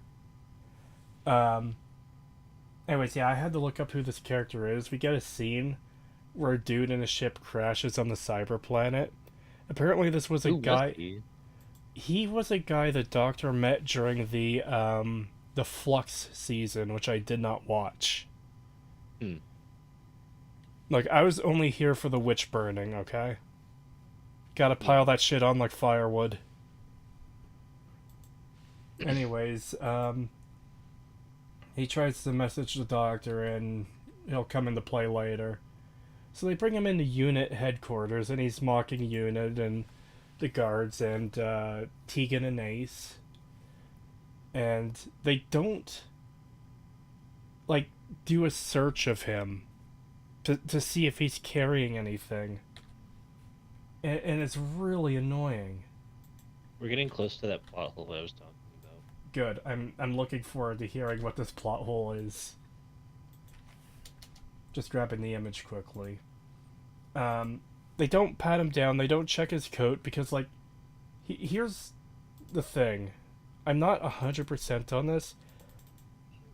Anyways, yeah, I had to look up who this character is. We get a scene where a dude in a ship crashes on the cyber planet. Apparently this was a guy... He was a guy the Doctor met during the Flux season, which I did not watch. Like, I was only here for the witch burning, okay? Gotta pile that shit on like firewood. Anyways, he tries to message the Doctor and he'll come into play later. So they bring him into Unit headquarters and he's mocking Unit and the guards and Tegan and Ace. And they don't like do a search of him to see if he's carrying anything. And it's really annoying. We're getting close to that plot hole I was talking about. Good. I'm looking forward to hearing what this plot hole is. Just grabbing the image quickly. They don't pat him down. They don't check his coat because, like, here's the thing. I'm not 100% on this,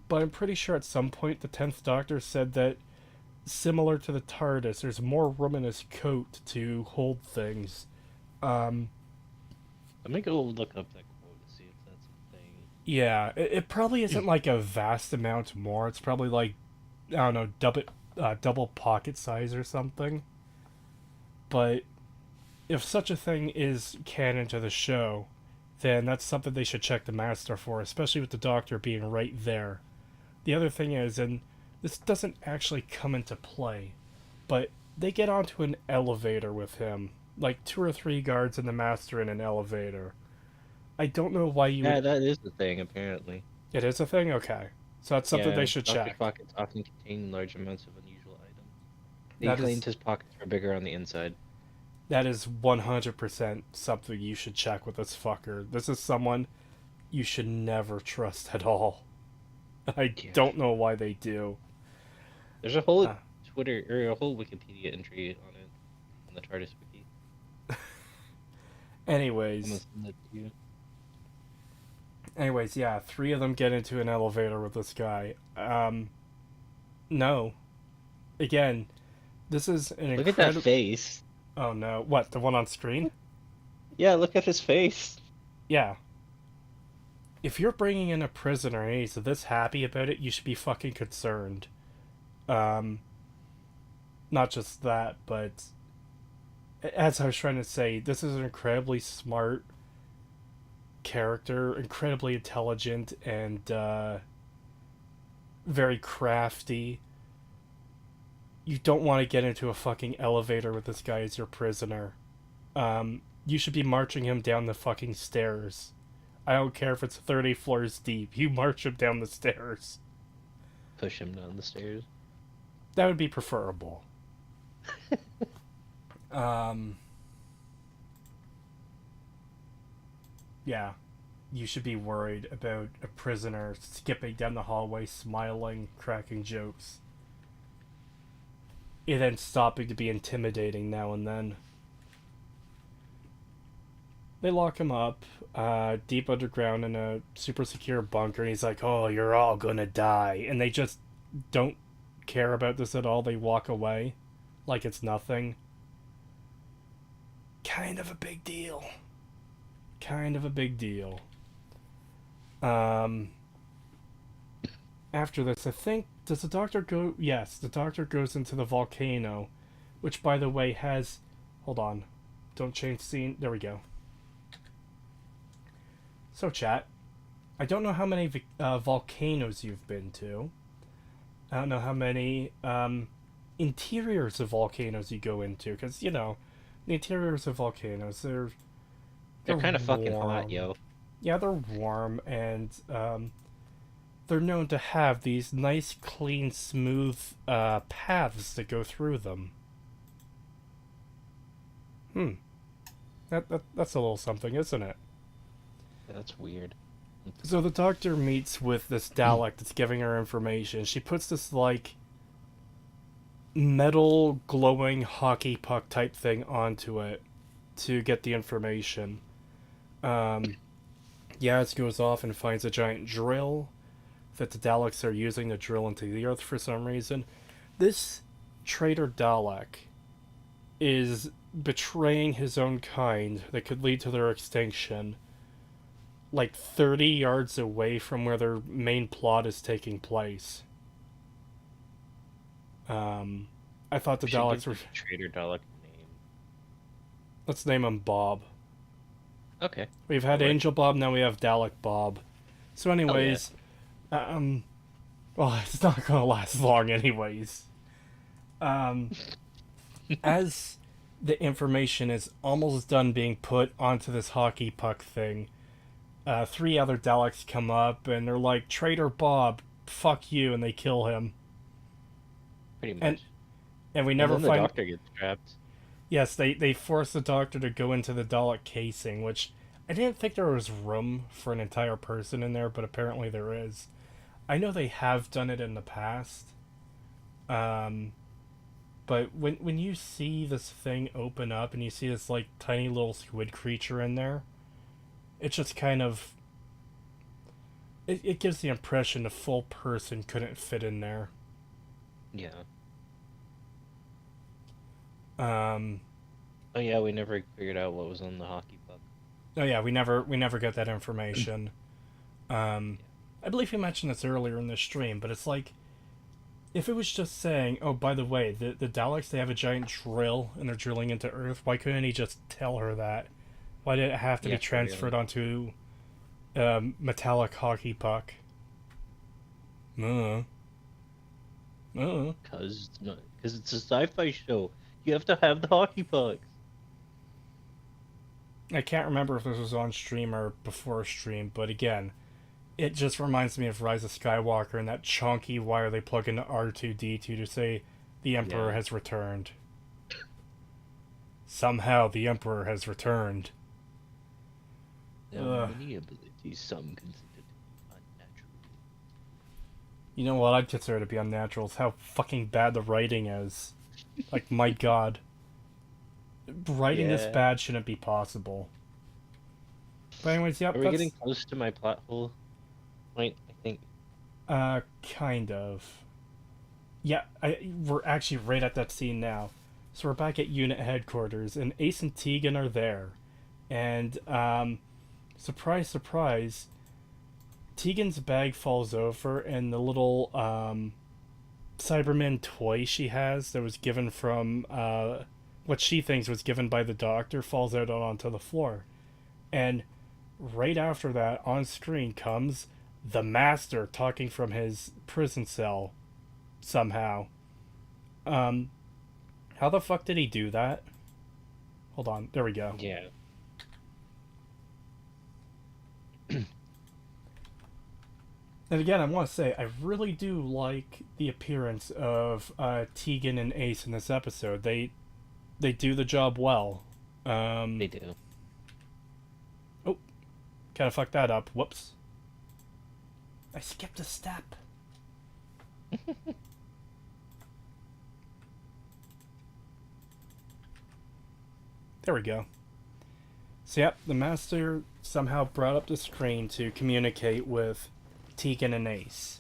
but I'm pretty sure at some point the 10th Doctor said that similar to the TARDIS, there's more room in his coat to hold things. Let me go look up that quote and see if that's a thing. Yeah, it probably isn't like a vast amount more. It's probably like, I don't know, double pocket size or something. But if such a thing is canon to the show, then that's something they should check the master for, especially with the Doctor being right there. The other thing is, and this doesn't actually come into play, but they get onto an elevator with him, like two or three guards and the master in an elevator. I don't know why you would. Yeah, that is the thing, apparently. It is a thing? Okay. So that's something they Yeah, should Doctor's check. pockets often contain large amounts of unusual items. He That is claimed his pockets were bigger on the inside. that is 100% something you should check with this fucker. This is someone you should never trust at all. I Yeah. don't know why they do. There's a whole Uh, Twitter or a whole Wikipedia entry on it on the TARDIS wiki. I'm gonna anyways, send it to you. yeah, three of them get into an elevator with this guy. No. Again, this is an Look at that incredible. face. Oh no! What, the one on screen? Yeah, look at his face. Yeah. If you're bringing in a prisoner and he's this happy about it, you should be fucking concerned. Um, Not just that, but as I was trying to say, this is an incredibly smart character, incredibly intelligent, and very crafty. You don't want to get into a fucking elevator with this guy as your prisoner. You should be marching him down the fucking stairs. I don't care if it's 30 floors deep. You march him down the stairs. Push him down the stairs. That would be preferable. Um, yeah. You should be worried about a prisoner skipping down the hallway, smiling, cracking jokes, and then stopping to be intimidating now and then. They lock him up, deep underground in a super secure bunker, and he's like, "Oh, you're all gonna die," and they just don't care about this at all. They walk away, like it's nothing. Kind of a big deal. Kind of a big deal. Um, After this, I think, does the Doctor go? Yes, the Doctor goes into the volcano, which, by the way, has. Hold on. Don't change scene. There we go. So, chat, I don't know how many volcanoes you've been to. I don't know how many interiors of volcanoes you go into, because, you know, the interiors of volcanoes, They're they're kind of fucking hot, warm. yo. Yeah, they're warm, and they're known to have these nice, clean, smooth paths that go through them. Hmm. That's a little something, isn't it? That's weird. So the Doctor meets with this Dalek that's giving her information. She puts this, like, metal glowing hockey puck type thing onto it to get the information. Um, Yaz goes off and finds a giant drill that the Daleks are using to drill into the Earth for some reason. This traitor Dalek is betraying his own kind that could lead to their extinction, like 30 yards away from where their main plot is taking place. I thought the We should Daleks give were. the Trader Dalek a name. Let's name him Bob. Okay. We've had That works. Angel Bob, now we have Dalek Bob. So, Hell yeah. anyways, well, it's not gonna last long, anyways. Um, as the information is almost done being put onto this hockey puck thing, three other Daleks come up and they're like, "Traitor Bob, fuck you," and they kill him. Pretty much. And and we And never then the find. Doctor gets trapped. Yes, they force the Doctor to go into the Dalek casing, which I didn't think there was room for an entire person in there, but apparently there is. I know they have done it in the past. Um, but when you see this thing open up and you see this like tiny little squid creature in there, it's just kind of it gives the impression a full person couldn't fit in there. Yeah. Um, Oh yeah, we never figured out what was on the hockey puck. oh yeah, we never got that information. I believe you mentioned this earlier in the stream, but it's like, if it was just saying, oh, by the way, the Daleks, they have a giant drill and they're drilling into Earth, why couldn't he just tell her that? Why did it have to be Yeah, for real. transferred onto a metallic hockey puck? Uh, uh. Because it's a sci-fi show. You have to have the hockey pucks. I can't remember if this was on stream or before stream, but again, it just reminds me of Rise of Skywalker and that chonky wire they plug into R2D2 to say the Emperor Yeah. has returned. Somehow the Emperor has returned. There are many abilities, some considered unnatural. You know what I'd consider to be unnatural is how fucking bad the writing is. Like, my god. Writing this Yeah. bad shouldn't be possible. But anyways, yep, Are we that's... getting close to my plot hole point? I think. Kind of. Yeah, we're actually right at that scene now. So we're back at unit headquarters, and Ace and Tegan are there. And, surprise, surprise, Tegan's bag falls over, and the little, Cyberman toy she has that was given from, what she thinks was given by the doctor falls out onto the floor. And right after that, on screen comes the Master talking from his prison cell somehow. How the fuck did he do that? Hold on, there we go. Yeah. And again, I want to say, I really do like the appearance of Tegan and Ace in this episode. They do the job well. They do. Oh, kind of fucked that up. Whoops. I skipped a step. There we go. So, yep, the Master somehow brought up the screen to communicate with Tegan and Ace.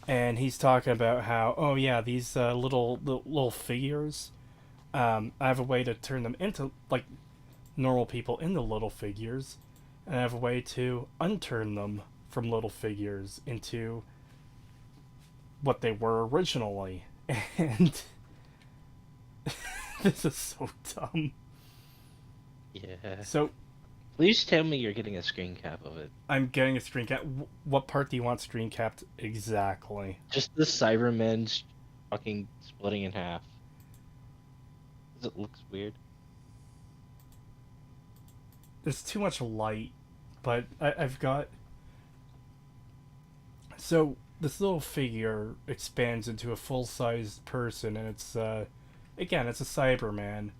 And he's talking about how, oh yeah, these little figures, I have a way to turn them into, like, normal people into little figures, and I have a way to unturn them from little figures into what they were originally. And this is so dumb. Yeah. So Please tell me you're getting a screen cap of it. I'm getting a screen cap. What part do you want screen capped exactly? Just the Cybermen's fucking splitting in half. 'Cause it looks weird. There's too much light, but I've got. So this little figure expands into a full-sized person, and it's again, it's a Cyberman.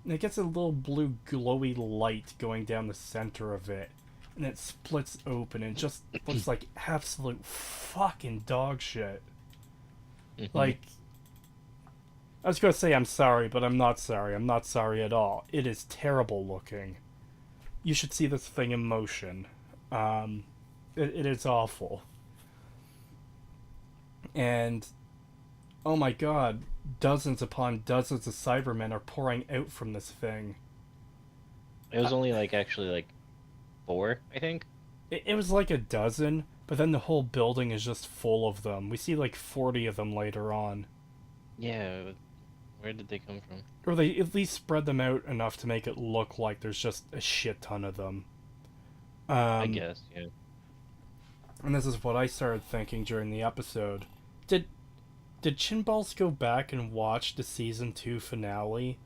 And it gets a little blue glowy light going down the center of it, and it splits open and just looks like absolute fucking dog shit. Like, I was gonna say I'm sorry, but I'm not sorry. I'm not sorry at all. It is terrible looking. You should see this thing in motion. It is awful. And oh my god, dozens upon dozens of Cybermen are pouring out from this thing. It was only actually 4, I think. It was like a dozen, but then the whole building is just full of them. We see like 40 of them later on. Yeah, where did they come from? Or they at least spread them out enough to make it look like there's just a shit ton of them. I guess, yeah. And this is what I started thinking during the episode. Did Chinballs go back and watch the season 2 finale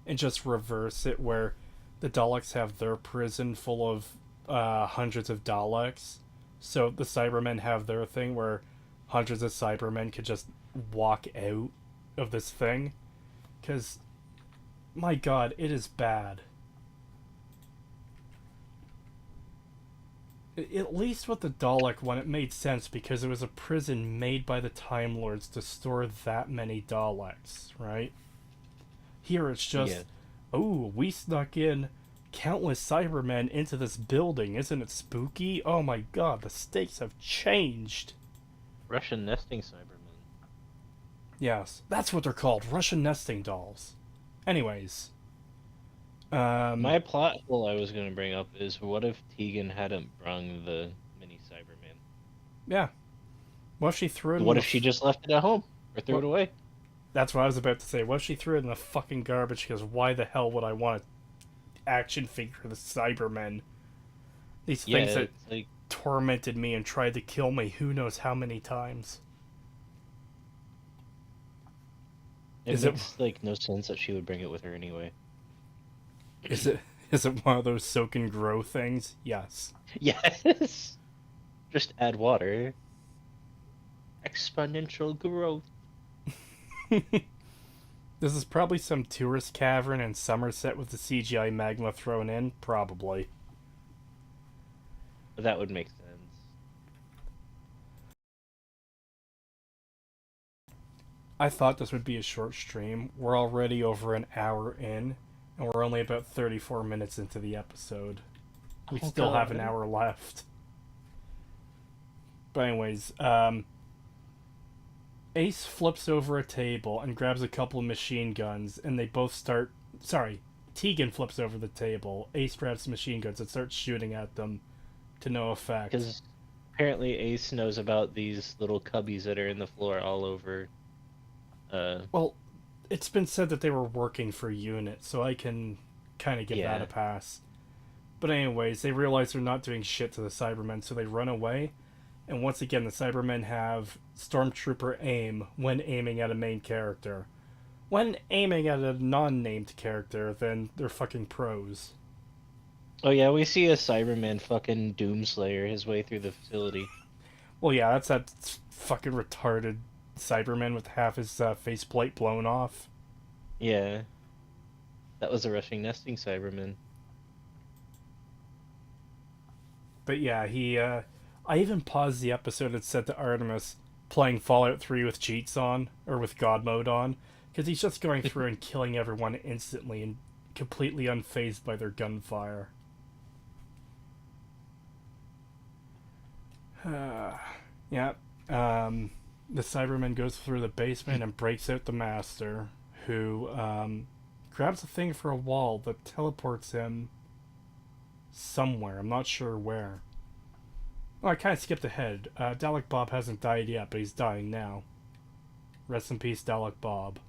and just reverse it where the Daleks have their prison full of hundreds of Daleks, so the Cybermen have their thing where hundreds of Cybermen could just walk out of this thing? Because, my god, it is bad. At least with the Dalek one, it made sense because it was a prison made by the Time Lords to store that many Daleks, right? Here it's just, Yeah. oh, we snuck in countless Cybermen into this building. Isn't it spooky? Oh my god, the stakes have changed. Russian nesting Cybermen. Yes, that's what they're called, Russian nesting dolls. Anyways, Um, My plot hole I was gonna bring up is what if Tegan hadn't brung the mini Cyberman? yeah. What if she threw it in What the? if she just left it at home or threw What? it away? That's what I was about to say. What if she threw it in the fucking garbage? Because why the hell would I want an action figure of the Cybermen? These Yeah, things that it's like tormented me and tried to kill me who knows how many times. it Is it makes like no sense that she would bring it with her anyway. is it is it one of those soak and grow things? Yes. Yes. Just add water. Exponential growth. This is probably some tourist cavern in Somerset with the CGI magma thrown in, probably. That would make sense. I thought this would be a short stream. We're already over an hour in, and we're only about 34 minutes into the episode. We Oh, still have an God. hour left. But anyways, Ace flips over a table and grabs a couple of machine guns, and they both start. Sorry, Tegan flips over the table. Ace grabs the machine guns and starts shooting at them to no effect. Because apparently Ace knows about these little cubbies that are in the floor all over. Well, it's been said that they were working for Unit, so I can kind of give that Yeah. a pass. But anyways, they realize they're not doing shit to the Cybermen, so they run away. And once again, the Cybermen have Stormtrooper aim when aiming at a main character. When aiming at a non-named character, then they're fucking pros. Oh yeah, we see a Cyberman fucking Doomslayer his way through the facility. Well, yeah, that's that fucking retarded Cyberman with half his faceplate blown off. Yeah, that was a rushing nesting Cyberman. But yeah, I even paused the episode and said to Artemis, playing Fallout 3 with cheats on, or with God mode on, because he's just going through and killing everyone instantly and completely unfazed by their gunfire. Yeah. The Cyberman goes through the basement and breaks out the Master, who grabs a thing for a wall that teleports him somewhere. I'm not sure where. Oh, I kind of skipped ahead. Dalek Bob hasn't died yet, but he's dying now. Rest in peace, Dalek Bob.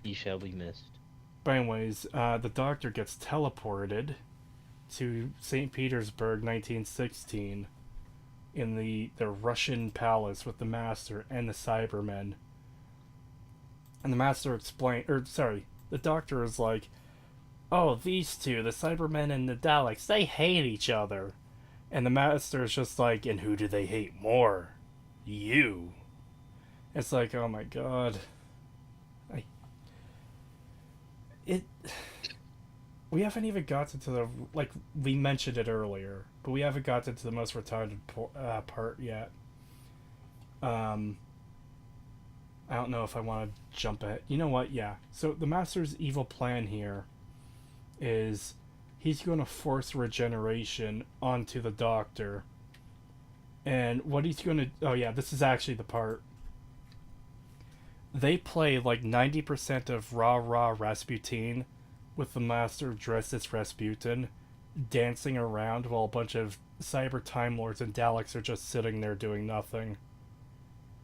He shall be missed. But anyways, the Doctor gets teleported to St. Petersburg, 1916, in the Russian palace with the Master and the Cybermen. And the Master the Doctor is like, "Oh, these two, the Cybermen and the Daleks, they hate each other." And the Master is just like, "And who do they hate more? You." It's like, oh my god. I it we haven't even gotten to the, like, we mentioned it earlier, but we haven't gotten to the most retarded part yet. Um I don't know if I want to jump ahead. You know what? Yeah. So the Master's evil plan here is he's going to force regeneration onto the Doctor. And what he's going to... Oh, yeah, this is actually the part. They play like 90% of Rah Rah Rasputin with the Master dressed as Rasputin dancing around while a bunch of Cyber Time Lords and Daleks are just sitting there doing nothing.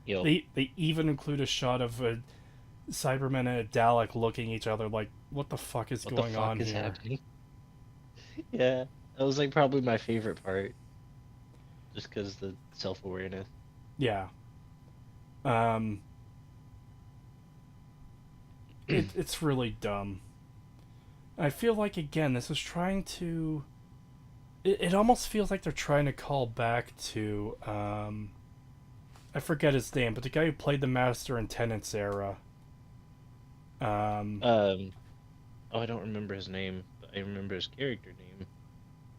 Yo, They even include a shot of a Cyberman and a Dalek looking at each other like, what the fuck is what the going fuck on is here? happening? Yeah, that was like probably my favorite part, just because the self-awareness. Yeah. It's really dumb. I feel like, again, this is trying to... It almost feels like they're trying to call back to... I forget his name, but the guy who played the Master in Tenant's era. Oh, I don't remember his name, but I remember his character name.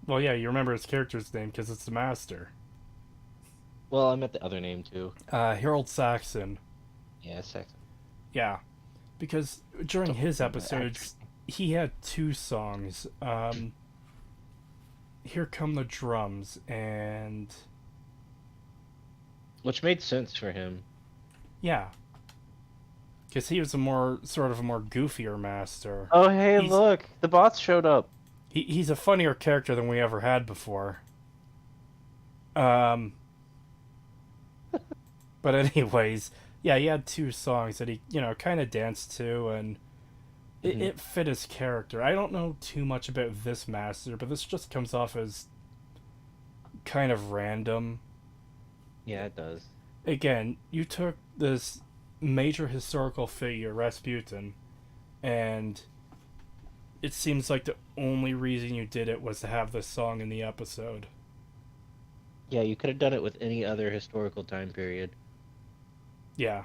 Well, yeah, you remember his character's name because it's the Master. Well, I meant the other name too. Harold Saxon. Yeah, Saxon. Yeah. Because during Don't his remember the actor's episodes, he had two songs. Here Come the Drums, and... Which made sense for him. Yeah. Because he was a more sort of a more goofier master. Oh, hey, He's look, the bots showed up. he's a funnier character than we ever had before. Um, but anyways, yeah, he had two songs that he kind of danced to, and Mhm. it fit his character. I don't know too much about this master, but this just comes off as kind of random. Yeah, it does. Again, you took this major historical figure, Rasputin, and it seems like the only reason you did it was to have this song in the episode. Yeah, you could have done it with any other historical time period. Yeah,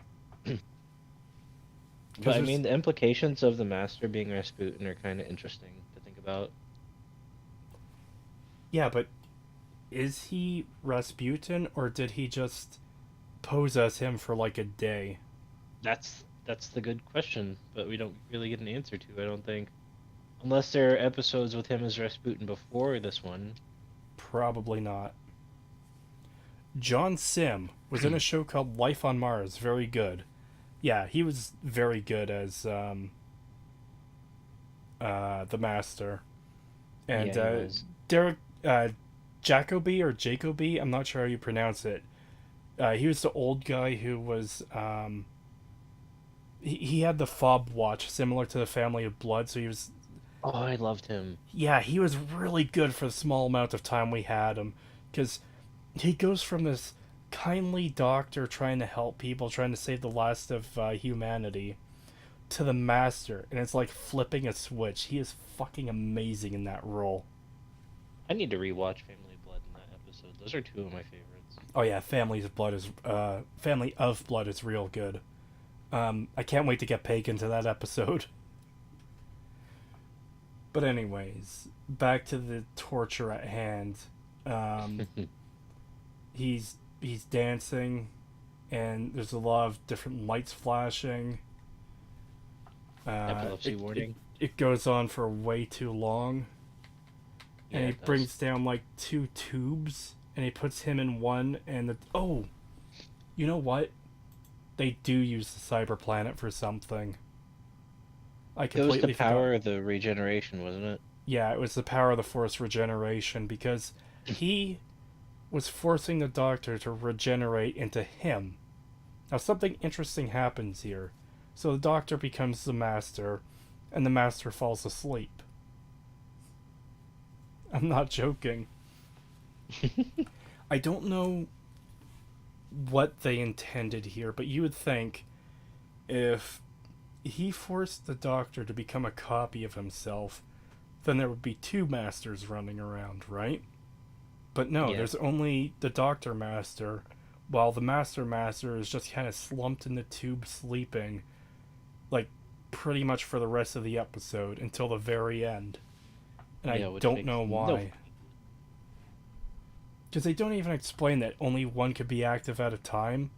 But because I there's mean, the implications of the Master being Rasputin are kind of interesting to think about. yeah, but is he Rasputin or did he just pose as him for like a day? That's the good question, but we don't really get an answer to, I don't think. Unless there are episodes with him as Rasputin before this one. Probably not. John Sim was in a show called Life on Mars. Very good. Yeah, he was very good as the Master. Yeah, And he was. Derek Jacoby or Jacoby, I'm not sure how you pronounce it. He was the old guy who was he had the fob watch similar to the Family of Blood, so he was Oh, I loved him. yeah, he was really good for the small amount of time we had him, because he goes from this kindly doctor trying to help people, trying to save the last of humanity, to the Master, and it's like flipping a switch. He is fucking amazing in that role. I need to rewatch Family of Blood in that episode. Those are two of my favorites. Oh yeah, Family of Blood is real good. I can't wait to get Pagan to that episode. But anyways, back to the torture at hand. Um, he's dancing, and there's a lot of different lights flashing. Uh, Epilepsy it, it warning. it goes on for way too long, and Yeah, he it does. brings down like two tubes, and he puts him in one. And you know what? They do use the cyber planet for something. I It was the completely forgot. power of the regeneration, wasn't it? Yeah, it was the power of the Force regeneration, because he was forcing the Doctor to regenerate into him. Now, something interesting happens here. So the Doctor becomes the Master, and the Master falls asleep. I'm not joking. I don't know what they intended here, but you would think if he forced the Doctor to become a copy of himself, then there would be two Masters running around, right? But no, Yeah. there's only the Doctor Master, while the Master is just kind of slumped in the tube sleeping, like pretty much for the rest of the episode until the very end. And I Yeah, which don't makes know no. why. Because they don't even explain that only one could be active at a time.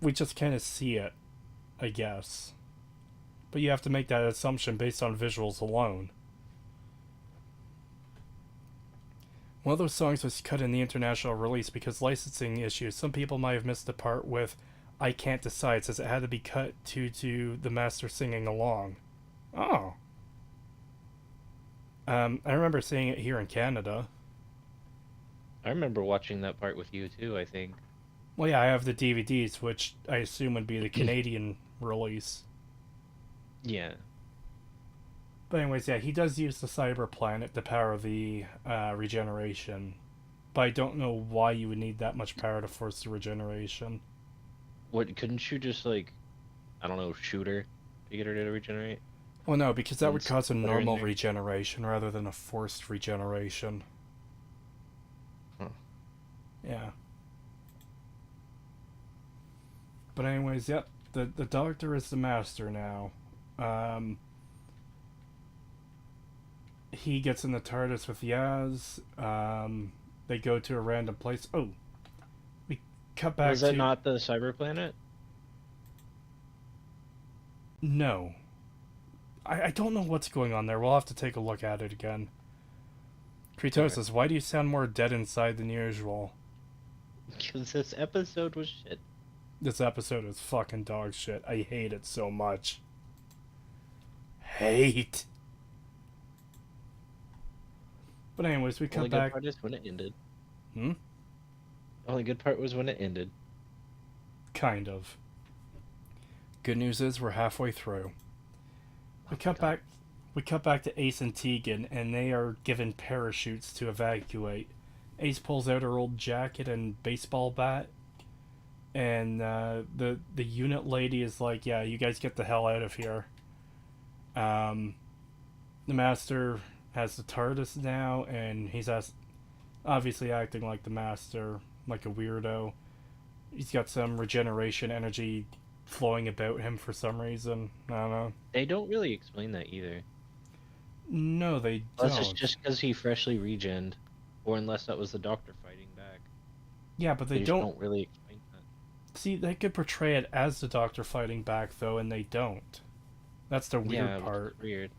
We just kind of see it, I guess. But you have to make that assumption based on visuals alone. One of those songs was cut in the international release because licensing issues. Some people might have missed the part with I Can't Decide, since it had to be cut to the Master singing along. Oh. I remember seeing it here in Canada. I remember watching that part with you too, I think. Well, yeah, I have the DVDs, which I assume would be the Canadian release. Yeah. But anyways, yeah, he does use the cyber planet to power the regeneration. But I don't know why you would need that much power to force the regeneration. What, couldn't you just like, I don't know, shoot her to get her to regenerate? Well, no, because that And would cause a put her in normal there? regeneration rather than a forced regeneration. Huh. Yeah. But anyways, yep, the Doctor is the Master now. Um, he gets in the TARDIS with Yaz. They go to a random place. Oh, we cut back Was that to not the cyber planet? no. I don't know what's going on there. We'll have to take a look at it again. Kratos Okay. says, "Why do you sound more dead inside than usual?" Because this episode was shit. This episode is fucking dog shit. I hate it so much. Hate. But anyways, we come Only back. good part is when it ended. Hmm? The only good part was when it ended. Kind of. Good news is we're halfway through. We cut back. We cut back to Ace and Tegan, and they are given parachutes to evacuate. Ace pulls out her old jacket and baseball bat, and the unit lady is like, "Yeah, you guys get the hell out of here." The Master has the TARDIS now, and he's obviously acting like the Master, like a weirdo. He's got some regeneration energy flowing about him for some reason. I don't know. They don't really explain that either. No, they Unless don't. it's just because he freshly regened, or unless that was the Doctor fighting back. Yeah, but they Just don't. don't really explain that. See, they could portray it as the Doctor fighting back, though, and they don't. That's the weird Yeah, part. which is weird.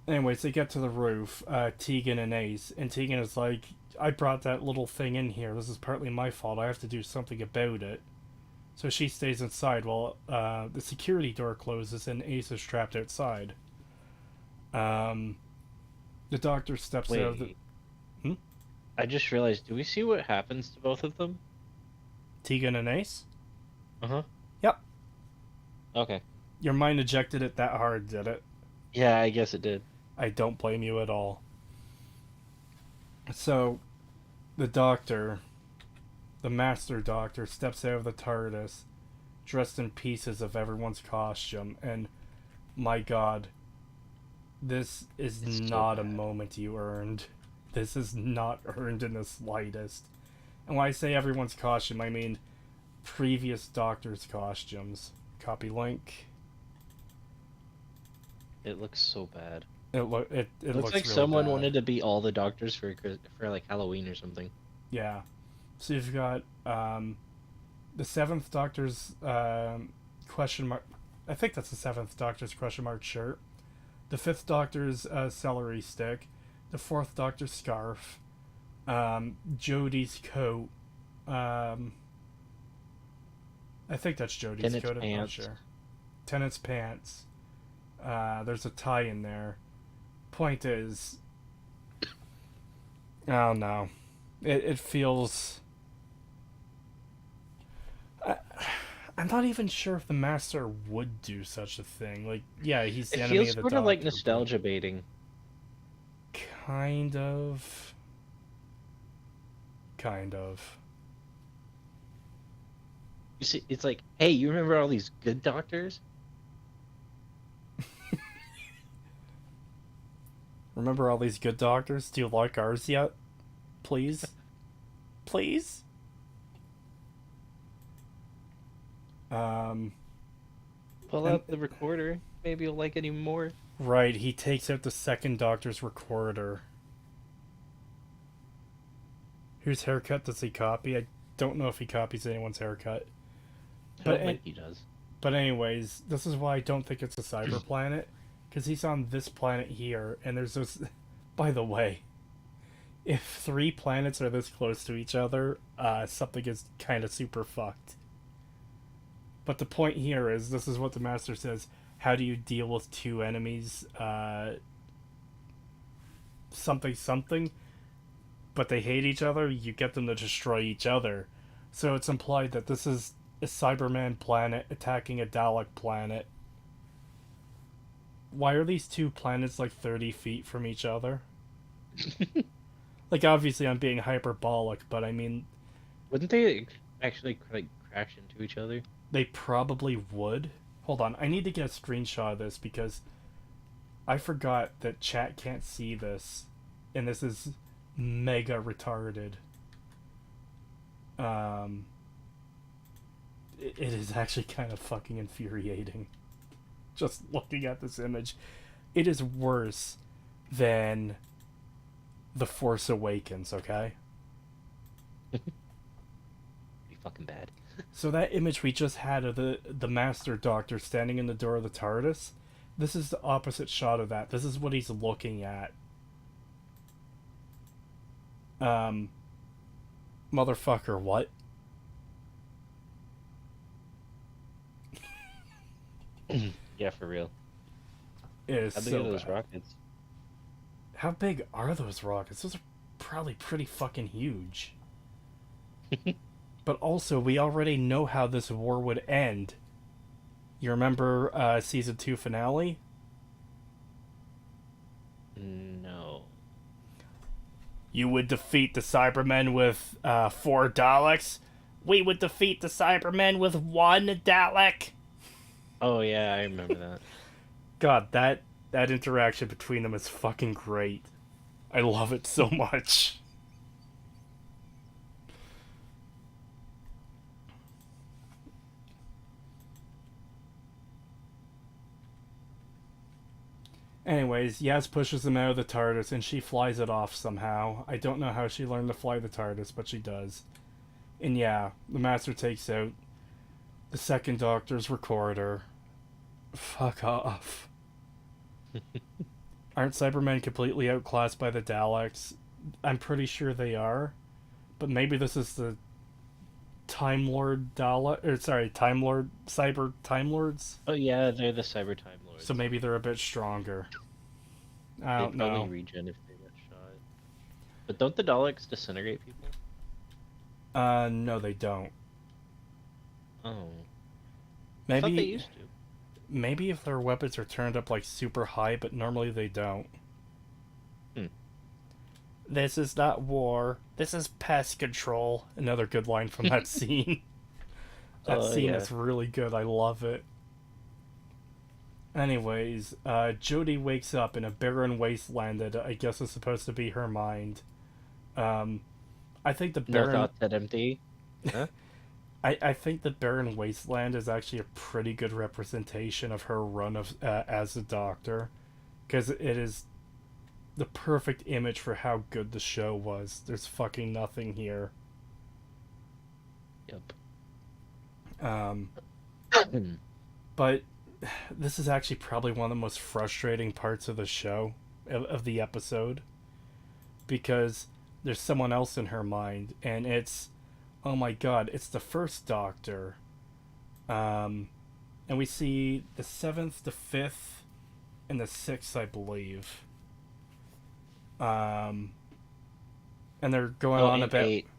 Anyways, they get to the roof, Tegan and Ace, and Tegan is like, I brought that little thing in here. This is partly my fault. I have to do something about it. So she stays inside while the security door closes and Ace is trapped outside. The Doctor steps out of the... Wait. I just realized, do we see what happens to both of them? Tegan and Ace? Uh-huh. Yep. Okay. Your mind ejected it that hard, did it? Yeah, I guess it did. I don't blame you at all. So, the Doctor, the Master Doctor, steps out of the TARDIS, dressed in pieces of everyone's costume, and my god, this is It's so not a bad. moment you earned. This is not earned in the slightest. And when I say everyone's costume, I mean previous Doctor's costumes. Copy link. It looks so bad. It looks It looks really like someone bad. wanted to be all the Doctors for like Halloween or something. Yeah. So you've got the seventh Doctor's question mark. I think that's the seventh Doctor's question mark shirt. The fifth Doctor's celery stick. The fourth Doctor's scarf. Jodie's coat. I think that's Jodie's Tennant's coat. I'm not pants. sure. Tennant's pants. There's a tie in there. Point is, I don't know. It feels. I'm not even sure if the Master would do such a thing. Like, yeah, he's the It enemy feels of the sort of like Doctor, but nostalgia baiting. Kind of. Kind of. You see, it's like, hey, you remember all these good Doctors? Remember all these good Doctors? Do you like ours yet? Please? Please? Pull And- out the recorder. Maybe you'll like it even more. Right, he takes out the second Doctor's recorder. Whose haircut does he copy? I don't know if he copies anyone's haircut. I But don't think he does. But anyways, this is why I don't think it's a cyber planet. Because he's on this planet here, and there's this... By the way, if 3 planets are this close to each other, something is kind of super fucked. But the point here is, this is what the Master says, how do you deal with 2 enemies, something, but they hate each other, you get them to destroy each other. So it's implied that this is a Cyberman planet attacking a Dalek planet. Why are these 2 planets like 30 feet from each other? Like, obviously I'm being hyperbolic, but I mean... Wouldn't they actually like crash into each other? They probably would. Hold on, I need to get a screenshot of this because I forgot that chat can't see this, and this is mega retarded. It is actually kind of fucking infuriating. Just looking at this image, it is worse than The Force Awakens. Okay. Be fucking bad. So that image we just had of the Master Doctor standing in the door of the TARDIS, this is the opposite shot of that. This is what he's looking at. Um, motherfucker, what? Yeah, for real. It is How big are so those bad. rockets? How big are those rockets? Those are probably pretty fucking huge. But also, we already know how this war would end. You remember season 2 finale? No. You would defeat the Cybermen with 4 Daleks. We would defeat the Cybermen with 1 Dalek. Oh yeah, I remember that. God, that interaction between them is fucking great. I love it so much. Anyways, Yaz pushes him out of the TARDIS and she flies it off somehow. I don't know how she learned to fly the TARDIS, but she does. And yeah, the Master takes out the second Doctor's recorder. Fuck off. Aren't Cybermen completely outclassed by the Daleks? I'm pretty sure they are. But maybe this is the Time Lord Dalek. Or sorry, Time Lord. Cyber Time Lords? Oh yeah, they're the Cyber Time So Lords. maybe they're a bit stronger. I They'd don't probably know. regen if they got shot. But don't the Daleks disintegrate people? No, they don't. Oh. I thought they Maybe used to. maybe if their weapons are turned up like super high, but normally they don't. Hmm. This is not war. This is pest control. Another good line from that scene. That scene Yeah. is really good. I love it. Anyways, Jodie wakes up in a barren wasteland that I guess is supposed to be her mind. Um, I think the No barren thoughts that empty. Huh? I think the barren wasteland is actually a pretty good representation of her run of as a doctor, because it is the perfect image for how good the show was. There's fucking nothing here. Yep. Um, but this is actually probably one of the most frustrating parts of the show, of the episode, because there's someone else in her mind, and it's, oh my god, it's the first Doctor. Um, and we see the 7th, the 5th, and the 6th, I believe. Um, and they're going Oh, on and about, eight.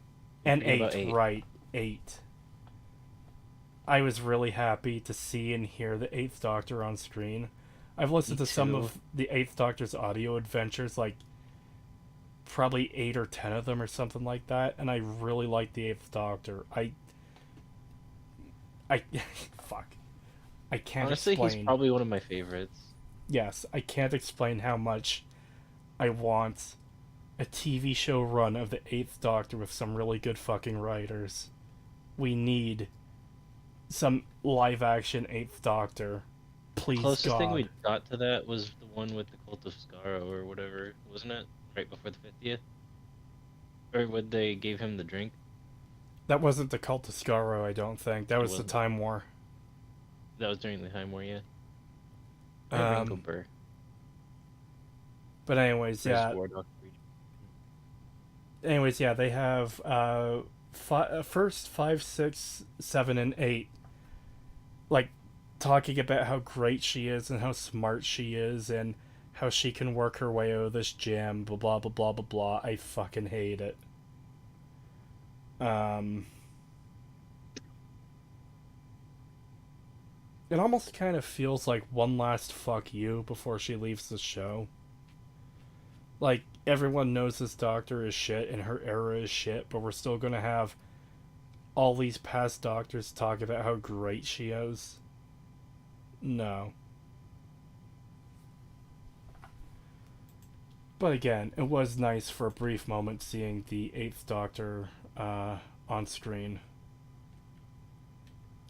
You're and forgetting about 8, eight. right, 8. I was really happy to see and hear the 8th Doctor on screen. I've listened Me to some too. of the 8th Doctor's audio adventures, like probably 8 or 10 of them or something like that, and I really like the 8th Doctor. I, fuck. I can't Honestly, he's explain. probably one of my favorites. Yes, I can't explain how much I want a TV show run of the 8th Doctor with some really good fucking writers. We need some live action 8th Doctor. Please, Closest thing God. we got to that was the one with the Cult of Skaro or whatever, wasn't it? Right before the 50th? Or when they gave him the drink? That wasn't the Cult of Skaro, I don't think. That It was the wasn't. Time War. That was during the Time War, yeah. Or Um, Rinkelber. but anyways, Or his yeah. War Doctor. Anyways, yeah, they have first 5, 6, 7, and 8, like talking about how great she is and how smart she is and how she can work her way out of this jam. Blah blah blah blah blah blah. I fucking hate it. Um, it almost kind of feels like one last fuck you before she leaves the show. Like, everyone knows this doctor is shit and her era is shit, but we're still gonna have all these past doctors talk about how great she is. No. But again, it was nice for a brief moment seeing the 8th Doctor on screen.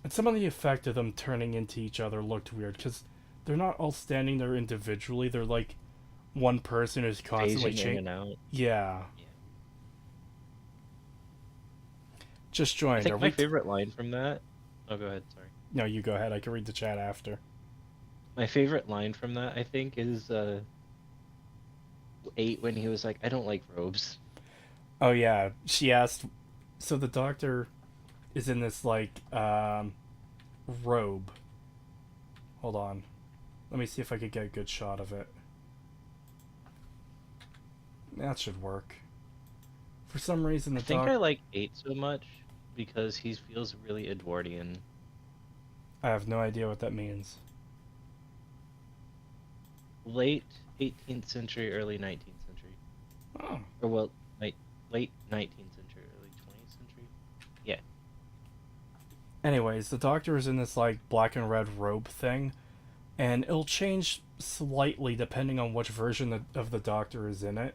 And some of the effect of them turning into each other looked weird, because they're not all standing there individually, they're like one person who's constantly Phasing in and out. Yeah. Yeah. Just I joined. Are think my we? favorite line from that. Oh, go ahead. Sorry. No, you go ahead. I can read the chat after. My favorite line from that, I think, is 8 when he was like, "I don't like robes." Oh yeah, she asked. So the doctor is in this like robe. Hold on, let me see if I could get a good shot of it. That should work. For some reason, I the think doc. I like 8 so much because he feels really Edwardian. I have no idea what that means. Late 18th century, early 19th century. Oh. Or, well, like, late 19th century, early 20th century? Yeah. Anyways, the doctor is in this like black and red robe thing, and it'll change slightly depending on which version of the doctor is in it.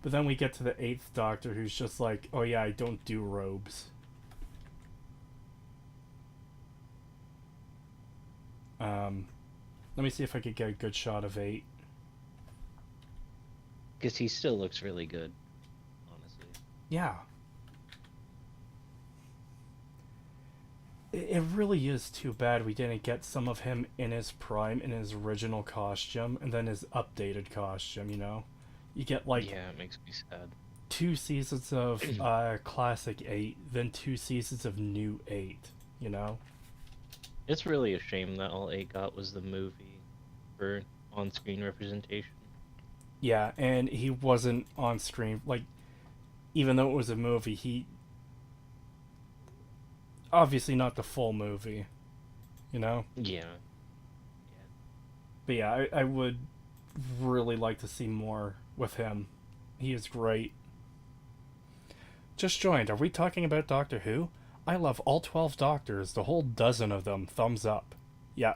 But then we get to the eighth doctor who's just like, oh yeah, I don't do robes. Um, Let me see if I could get a good shot of 8. Because he still looks really good, honestly. Yeah. It really is too bad we didn't get some of him in his prime, in his original costume, and then his updated costume, you know? You get like Yeah, it makes me sad. 2 seasons of classic 8, then 2 seasons of new 8, you know? It's really a shame that all 8 got was the movie for on-screen representation. Yeah, and he wasn't on screen. Like, even though it was a movie, he. Obviously, not the full movie, you know? Yeah. But yeah, I would really like to see more with him. He is great. Just joined. Are we talking about Doctor Who? I love all 12 Doctors, the whole dozen of them. Thumbs up. Yeah.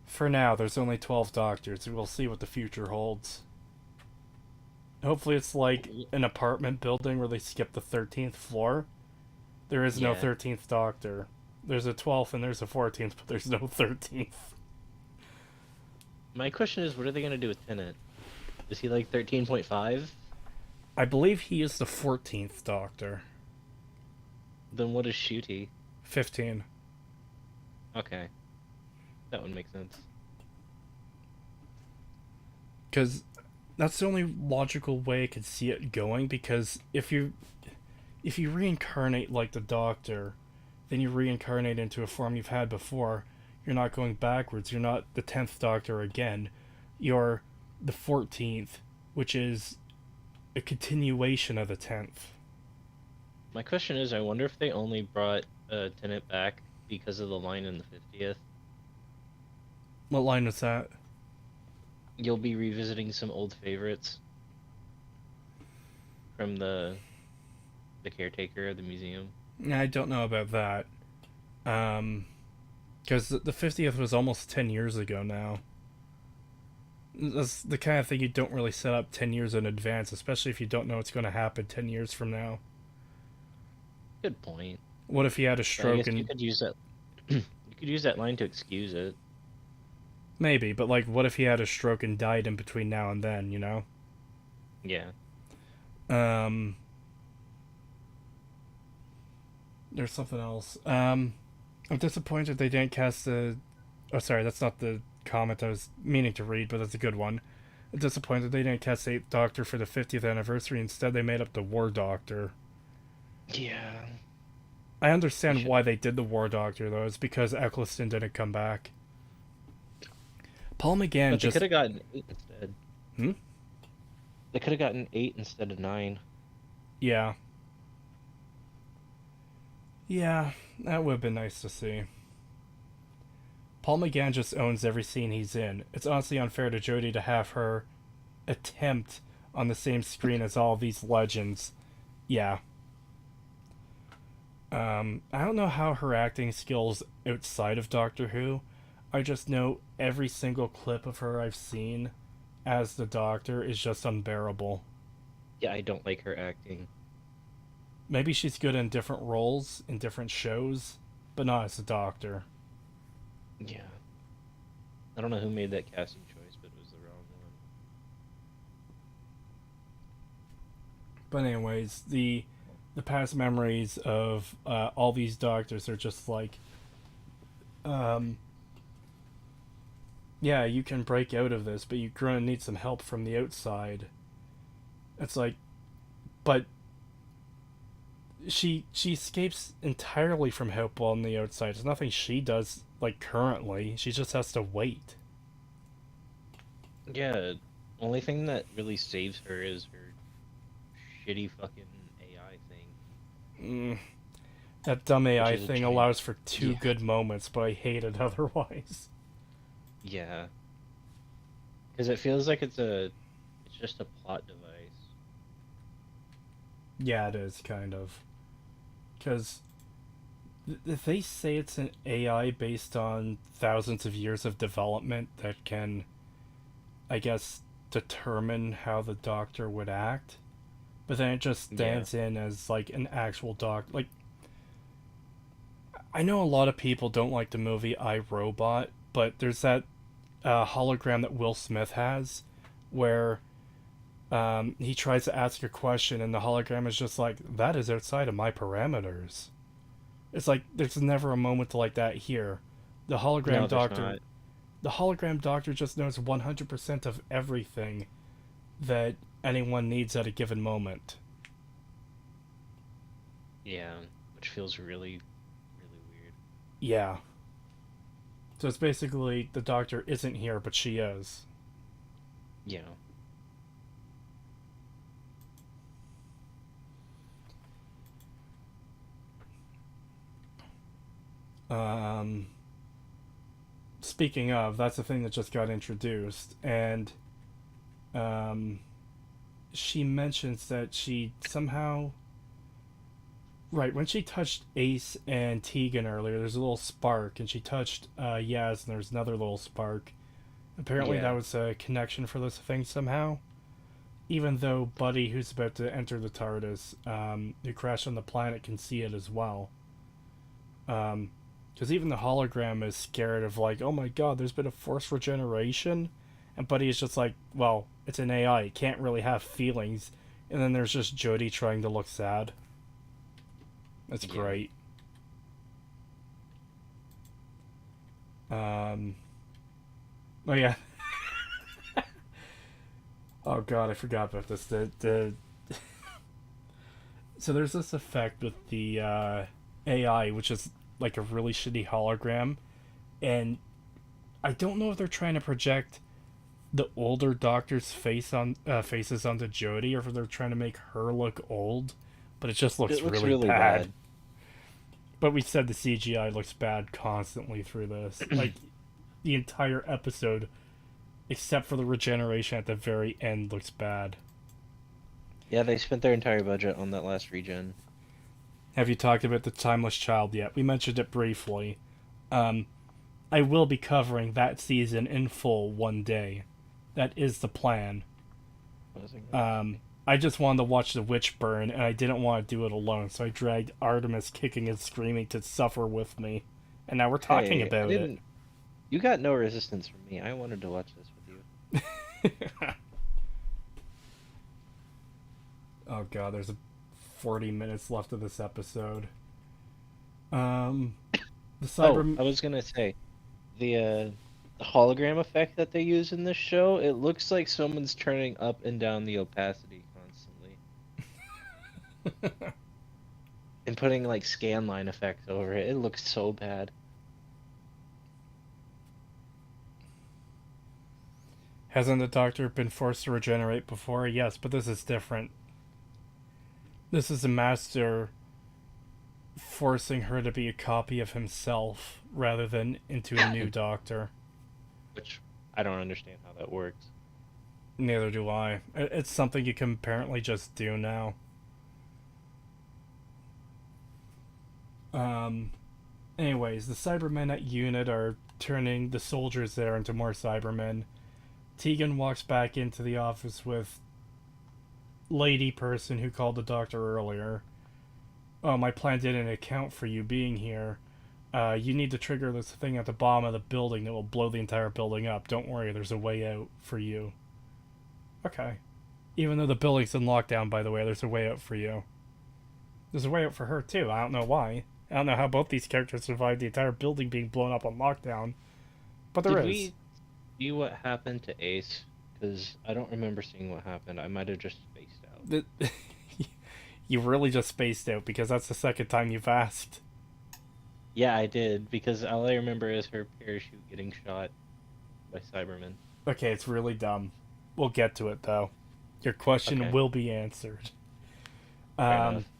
For now, there's only 12 Doctors. We'll see what the future holds. Hopefully, it's like an apartment building where they skip the 13th floor. There is no Yeah. 13th Doctor. There's a 12th and there's a 14th, but there's no 13th. My question is, what are they going to do with Tennant? Is he like 13.5? I believe he is the 14th Doctor. Then what is Shooty? 15. Okay. That would make sense. Because that's the only logical way I could see it going, because if you reincarnate like the Doctor, then you reincarnate into a form you've had before. You're not going backwards. You're not the 10th Doctor again. You're the 14th, which is a continuation of the 10th. My question is, I wonder if they only brought Tennant back because of the line in the 50th. What line was that? You'll be revisiting some old favorites from the caretaker of the museum. I don't know about that. Because the 50th was almost 10 years ago now. That's the kind of thing you don't really set up 10 years in advance, especially if you don't know what's going to happen 10 years from now. Good point. What if he had a But I stroke guess you and. could use that. You could use that line to excuse it. Maybe, but like, what if he had a stroke and died in between now and then, you know? Yeah. Um. There's something else. I'm disappointed they didn't cast the. Oh, sorry, that's not the comment I was meaning to read, but that's a good one. I'm disappointed they didn't cast the 8th Doctor for the 50th anniversary. Instead, they made up the War Doctor. Yeah. I understand why they did the War Doctor, though. It's because Eccleston didn't come back. Paul McGann But they just. could have gotten 8 instead. Hmm? They could have gotten 8 instead of 9. Yeah. Yeah, that would have been nice to see. Paul McGann just owns every scene he's in. It's honestly unfair to Jodie to have her attempt on the same screen as all these legends. Yeah. I don't know how her acting skills outside of Doctor Who. I just know every single clip of her I've seen as the Doctor is just unbearable. Yeah, I don't like her acting. Maybe she's good in different roles in different shows, but not as a Doctor. Yeah. I don't know who made that casting choice, but it was the wrong one. But anyways, the past memories of all these doctors are just like, um, yeah, you can break out of this, but you're gonna need some help from the outside. It's like, but she escapes entirely from Hopewell on the outside. There's nothing she does like currently. She just has to wait. Yeah, only thing that really saves her is her shitty fucking AI thing, Mm, that dumb which AI is a thing giant. allows for two Yeah, good moments, but I hate it otherwise. yeah, because it feels like it's just a plot device. Yeah, it is kind of because if they say it's an AI based on thousands of years of development that can, I guess, determine how the Doctor would act, but then it just Yeah, stands in as like an actual doc. Like, I know a lot of people don't like the movie I, Robot, but there's that hologram that Will Smith has where he tries to ask a question and the hologram is just like, that is outside of my parameters. It's like there's never a moment like that here. The no, hologram there's doctor, not. the hologram doctor just knows 100% of everything that anyone needs at a given moment. Yeah, which feels really, really weird. Yeah. So it's basically the doctor isn't here, but she is. Yeah, Um, Speaking of, that's the thing that just got introduced, and um, she mentions that she somehow, right, when she touched Ace and Tegan earlier, there's a little spark, and she touched Yaz, and there's another little spark. Apparently, that yeah, was a connection for this thing somehow. Even though Buddy, who's about to enter the TARDIS, who crashed on the planet, can see it as well. Because even the hologram is scared of, like, oh my god, there's been a forced regeneration. And Buddy is just like, well, it's an AI, it can't really have feelings. And then there's just Jodie trying to look sad. That's yeah. great. Um, oh yeah. Oh god, I forgot about this. The so there's this effect with the AI, which is like a really shitty hologram, and I don't know if they're trying to project the older Doctor's faces onto Jodie, or if they're trying to make her look old, but it just looks It looks really really bad. bad. But we said the CGI looks bad constantly through this, like the entire episode, except for the regeneration at the very end, looks bad. Yeah, they spent their entire budget on that last regen. Have you talked about the Timeless Child yet? We mentioned it briefly. Um, I will be covering that season in full one day. That is the plan. What was I gonna say? I just wanted to watch the witch burn, and I didn't want to do it alone, so I dragged Artemis kicking and screaming to suffer with me. And now we're talking Hey, I about it. didn't. You got no resistance from me. I wanted to watch this with you. Oh god, there's 40 minutes left of this episode. Um, the Oh, Cyber. I was gonna say the hologram effect that they use in this show. It looks like someone's turning up and down the opacity constantly and putting like scanline effects over it. It looks so bad. Hasn't the Doctor been forced to regenerate before? Yes, but this is different. This is a master forcing her to be a copy of himself rather than into a new Doctor. Which I don't understand how that works. Neither do I. It's something you can apparently just do now. Um, Anyways, the Cybermen at Unit are turning the soldiers there into more Cybermen. Tegan walks back into the office with lady person who called the doctor earlier. Oh, my plan didn't account for you being here. You need to trigger this thing at the bottom of the building that will blow the entire building up. Don't worry, there's a way out for you. Okay. Even though the building's in lockdown, by the way, there's a way out for you. There's a way out for her, too. I don't know why. I don't know how both these characters survived the entire building being blown up on lockdown. But there Did is. we see what happened to Ace? Because I don't remember seeing what happened. I might have just spaced out. The, you really just spaced out because that's the second time you've asked. Yeah, I did, because all I remember is her parachute getting shot by Cybermen. Okay, it's really dumb. We'll get to it though. Your question Okay, will be answered. fair Um, enough.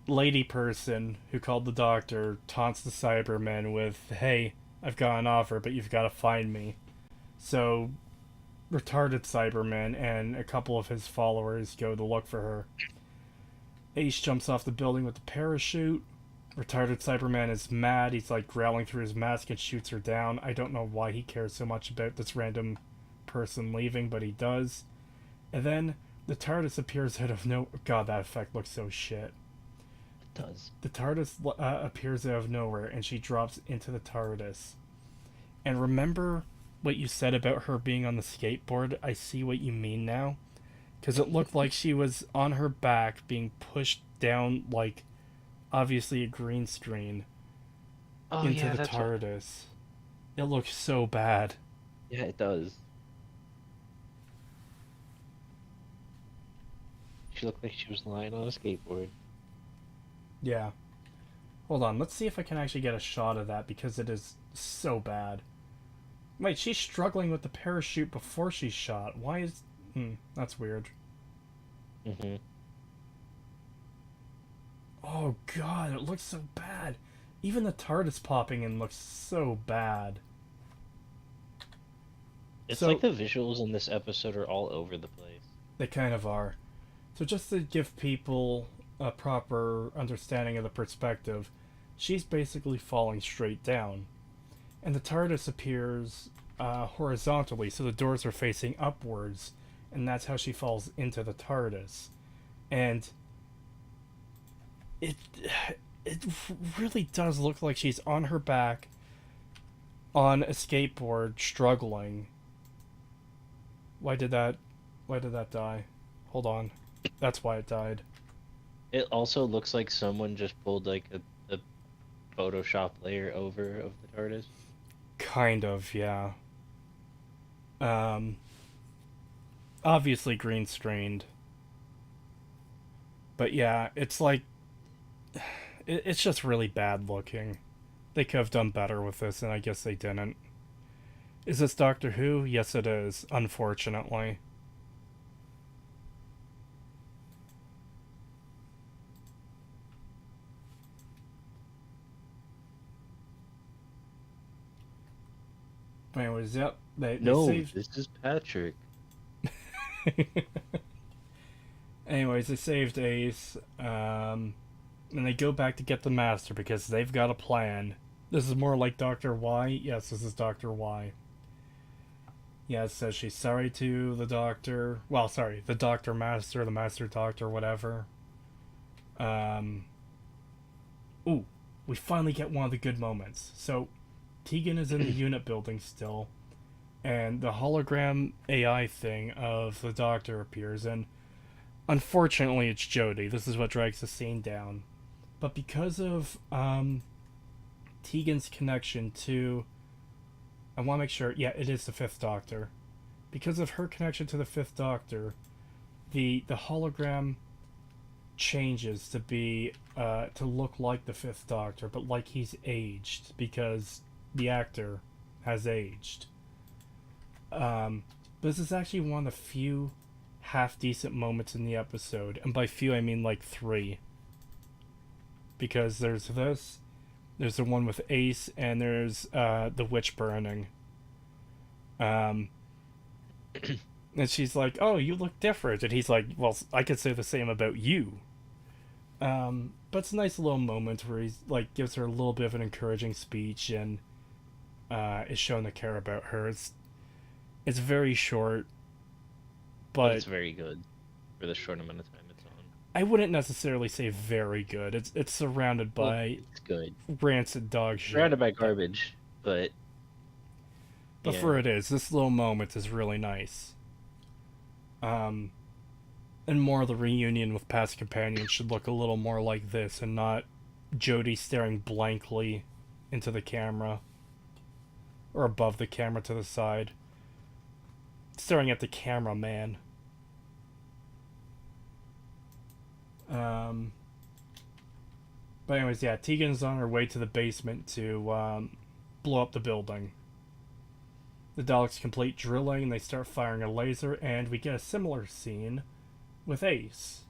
Lady person who called the doctor taunts the Cybermen with, "Hey, I've got an offer, but you've got to find me." So, retarded Cybermen and a couple of his followers go to look for her. Ace jumps off the building with the parachute. Retarded Cyberman is mad. He's like growling through his mask and shoots her down. I don't know why he cares so much about this random person leaving, but he does. And then the TARDIS appears out of no. God, that effect looks so shit. It does. The TARDIS appears out of nowhere, and she drops into the TARDIS. And remember what you said about her being on the skateboard? I see what you mean now. Because it looked like she was on her back being pushed down, like, obviously a green screen, Oh into yeah, the that's what. TARDIS. It looks so bad. Yeah, it does. She looked like she was lying on a skateboard. Yeah. Hold on, let's see if I can actually get a shot of that because it is so bad. Wait, she's struggling with the parachute before she's shot. Why is. That's weird. Mm-hmm. Oh god, it looks so bad. Even the TARDIS popping in looks so bad. It's like So, the visuals in this episode are all over the place. they kind of are. So, just to give people a proper understanding of the perspective, she's basically falling straight down. And the TARDIS appears horizontally, so the doors are facing upwards, and that's how she falls into the TARDIS. And it it really does look like she's on her back on a skateboard struggling. Why did that die? Hold on. That's why it died. It also looks like someone just pulled like a Photoshop layer over of the TARDIS. Kind of, yeah. Um Obviously green screened. But yeah, it's like it's just really bad looking. They could have done better with this, and I guess they didn't. Is this Doctor Who? Yes, it is, unfortunately. Anyways, yep, they No, saved. this is Patrick. Anyways, they saved Ace, and they go back to get the Master because they've got a plan. This is more like Doctor Y. Yes, this is Doctor Y. Yeah, it says she's sorry to the Doctor. Well, sorry, the Doctor Master, the Master Doctor, whatever. Um. Ooh, we finally get one of the good moments. So, Tegan is in the unit building still, and the hologram AI thing of the Doctor appears, and unfortunately, it's Jodie. This is what drags the scene down. But because of Tegan's connection to, I want to make sure. Yeah, it is the Fifth Doctor. Because of her connection to the Fifth Doctor, the hologram changes to be to look like the Fifth Doctor, but like he's aged because the actor has aged. This is actually one of the few half decent moments in the episode, and by few I mean like 3. Because there's this, there's the one with Ace, and there's the witch burning. Um, and she's like, "Oh, you look different," and he's like, "Well, I could say the same about you." But it's a nice little moment where he's like gives her a little bit of an encouraging speech and is shown to care about her. It's very short, But but it's very good for the short amount of time it's on. I wouldn't necessarily say very good. It's surrounded Well, by it's good. rancid dog shit. Surrounded by garbage, but But yeah. for it is, this little moment is really nice. Um, and more of the reunion with past companions should look a little more like this and not Jodie staring blankly into the camera or above the camera to the side. Staring at the camera, man. Um, but anyways, yeah, Tegan's on her way to the basement to blow up the building. The Daleks complete drilling, they start firing a laser, and we get a similar scene with Ace,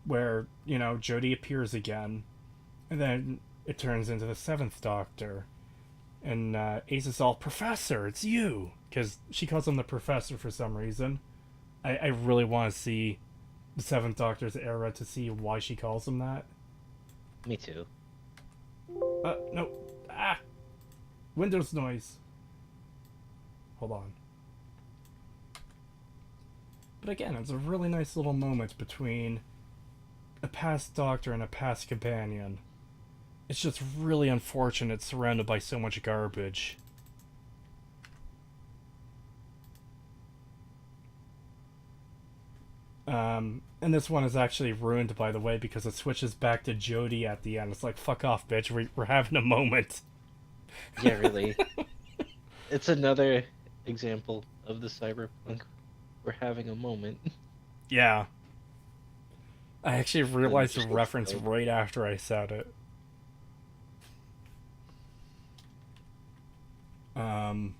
where, you know, Jodie appears again, and then it turns into the Seventh Doctor. And Ace is all, Professor, it's you! Because she calls him the Professor for some reason. I really want to see the Seventh Doctor's era to see why she calls him that. Me too. No. Ah! Windows noise. Hold on. But again, it's a really nice little moment between a past Doctor and a past companion. It's just really unfortunate, surrounded by so much garbage. And this one is actually ruined, by the way, because it switches back to Jodie at the end. It's like, fuck off, bitch, we're having a moment. Yeah, really. It's another example of the cyberpunk. We're having a moment. Yeah. I actually realized the just reference explode. right after I said it. But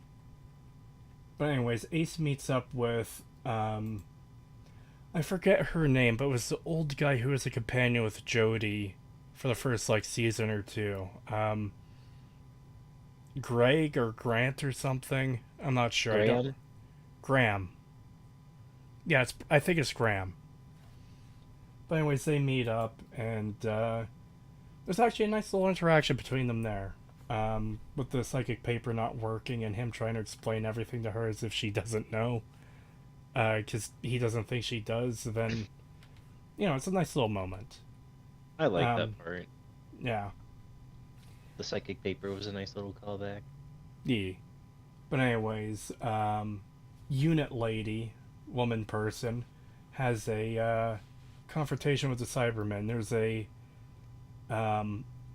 anyways, Ace meets up with, I forget her name, but it was the old guy who was a companion with Jodie for the first, like, season or two. Greg or Grant or something? I'm not sure. I don't... Graham? Graham. Yeah, I think it's Graham. But anyways, they meet up, and there's actually a nice little interaction between them there. With the psychic paper not working and him trying to explain everything to her as if she doesn't know. Because he doesn't think she does, then, you know, it's a nice little moment. I like that part. Yeah. The psychic paper was a nice little callback. Yeah. But anyways, unit lady, woman person, has a confrontation with the Cybermen. There's a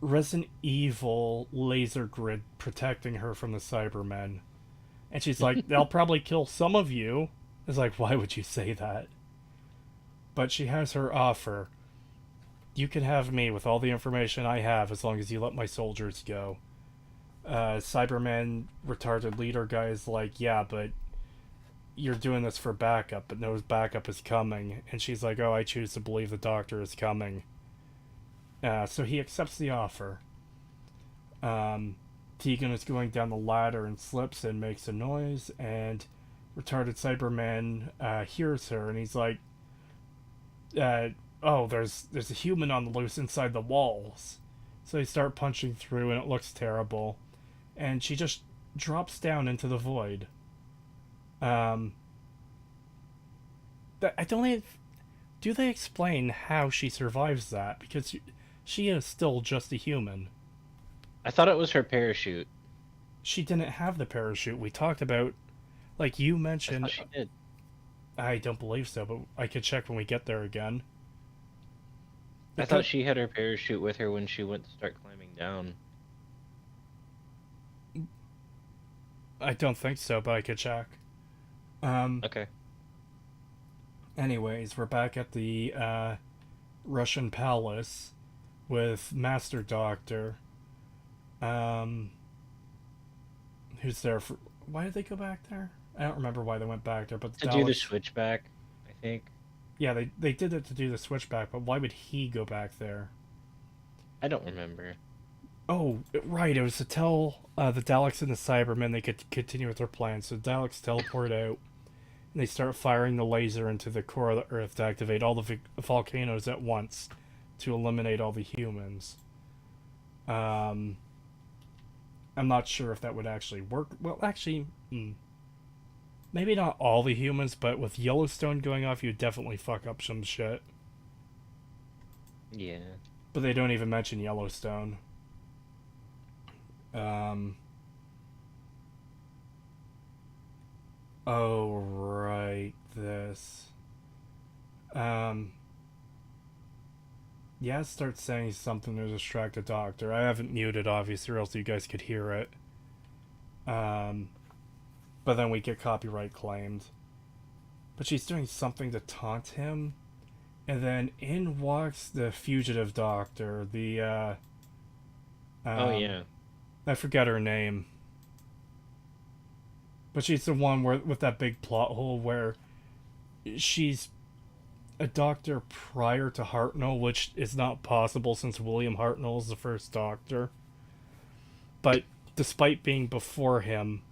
Resident Evil laser grid protecting her from the Cybermen. And she's like, they'll probably kill some of you. It's like, why would you say that? But she has her offer. You can have me with all the information I have as long as you let my soldiers go. Cyberman retarded leader guy is like, yeah, but you're doing this for backup, but no backup is coming. And she's like, oh, I choose to believe the Doctor is coming. So he accepts the offer. Tegan is going down the ladder and slips and makes a noise, and retarded Cyberman hears her, and he's like, oh, there's a human on the loose inside the walls. So they start punching through, and it looks terrible. And she just drops down into the void. I don't. Do they explain how she survives that? Because she is still just a human. I thought it was her parachute. She didn't have the parachute. We talked about, like you I mentioned. thought she did. I don't believe so, but I could check when we get there again. I thought she had her parachute with her when she went to start climbing down. I don't think so, but I could check. Okay. Anyways, we're back at the Russian palace with Master Doctor. Who's there for? Why did they go back there? I don't remember why they went back there, but To do the switchback, I think. Yeah, they did it to do the switchback, but why would he go back there? I don't remember. Oh, right, it was to tell the Daleks and the Cybermen they could continue with their plans. So the Daleks teleport out, and they start firing the laser into the core of the Earth to activate all the volcanoes at once to eliminate all the humans. I'm not sure if that would actually work. Well, actually, maybe not all the humans, but with Yellowstone going off, you'd definitely fuck up some shit. Yeah. But they don't even mention Yellowstone. Oh, right, this. Yeah, start saying something to distract the Doctor. I haven't muted, obviously, or else you guys could hear it. But then we get copyright claimed. But she's doing something to taunt him, And then in walks the fugitive doctor, Oh um, yeah. I forget her name, but she's the one where with that big plot hole where she's a doctor prior to Hartnell, which is not possible since William Hartnell is the first doctor. But despite being before him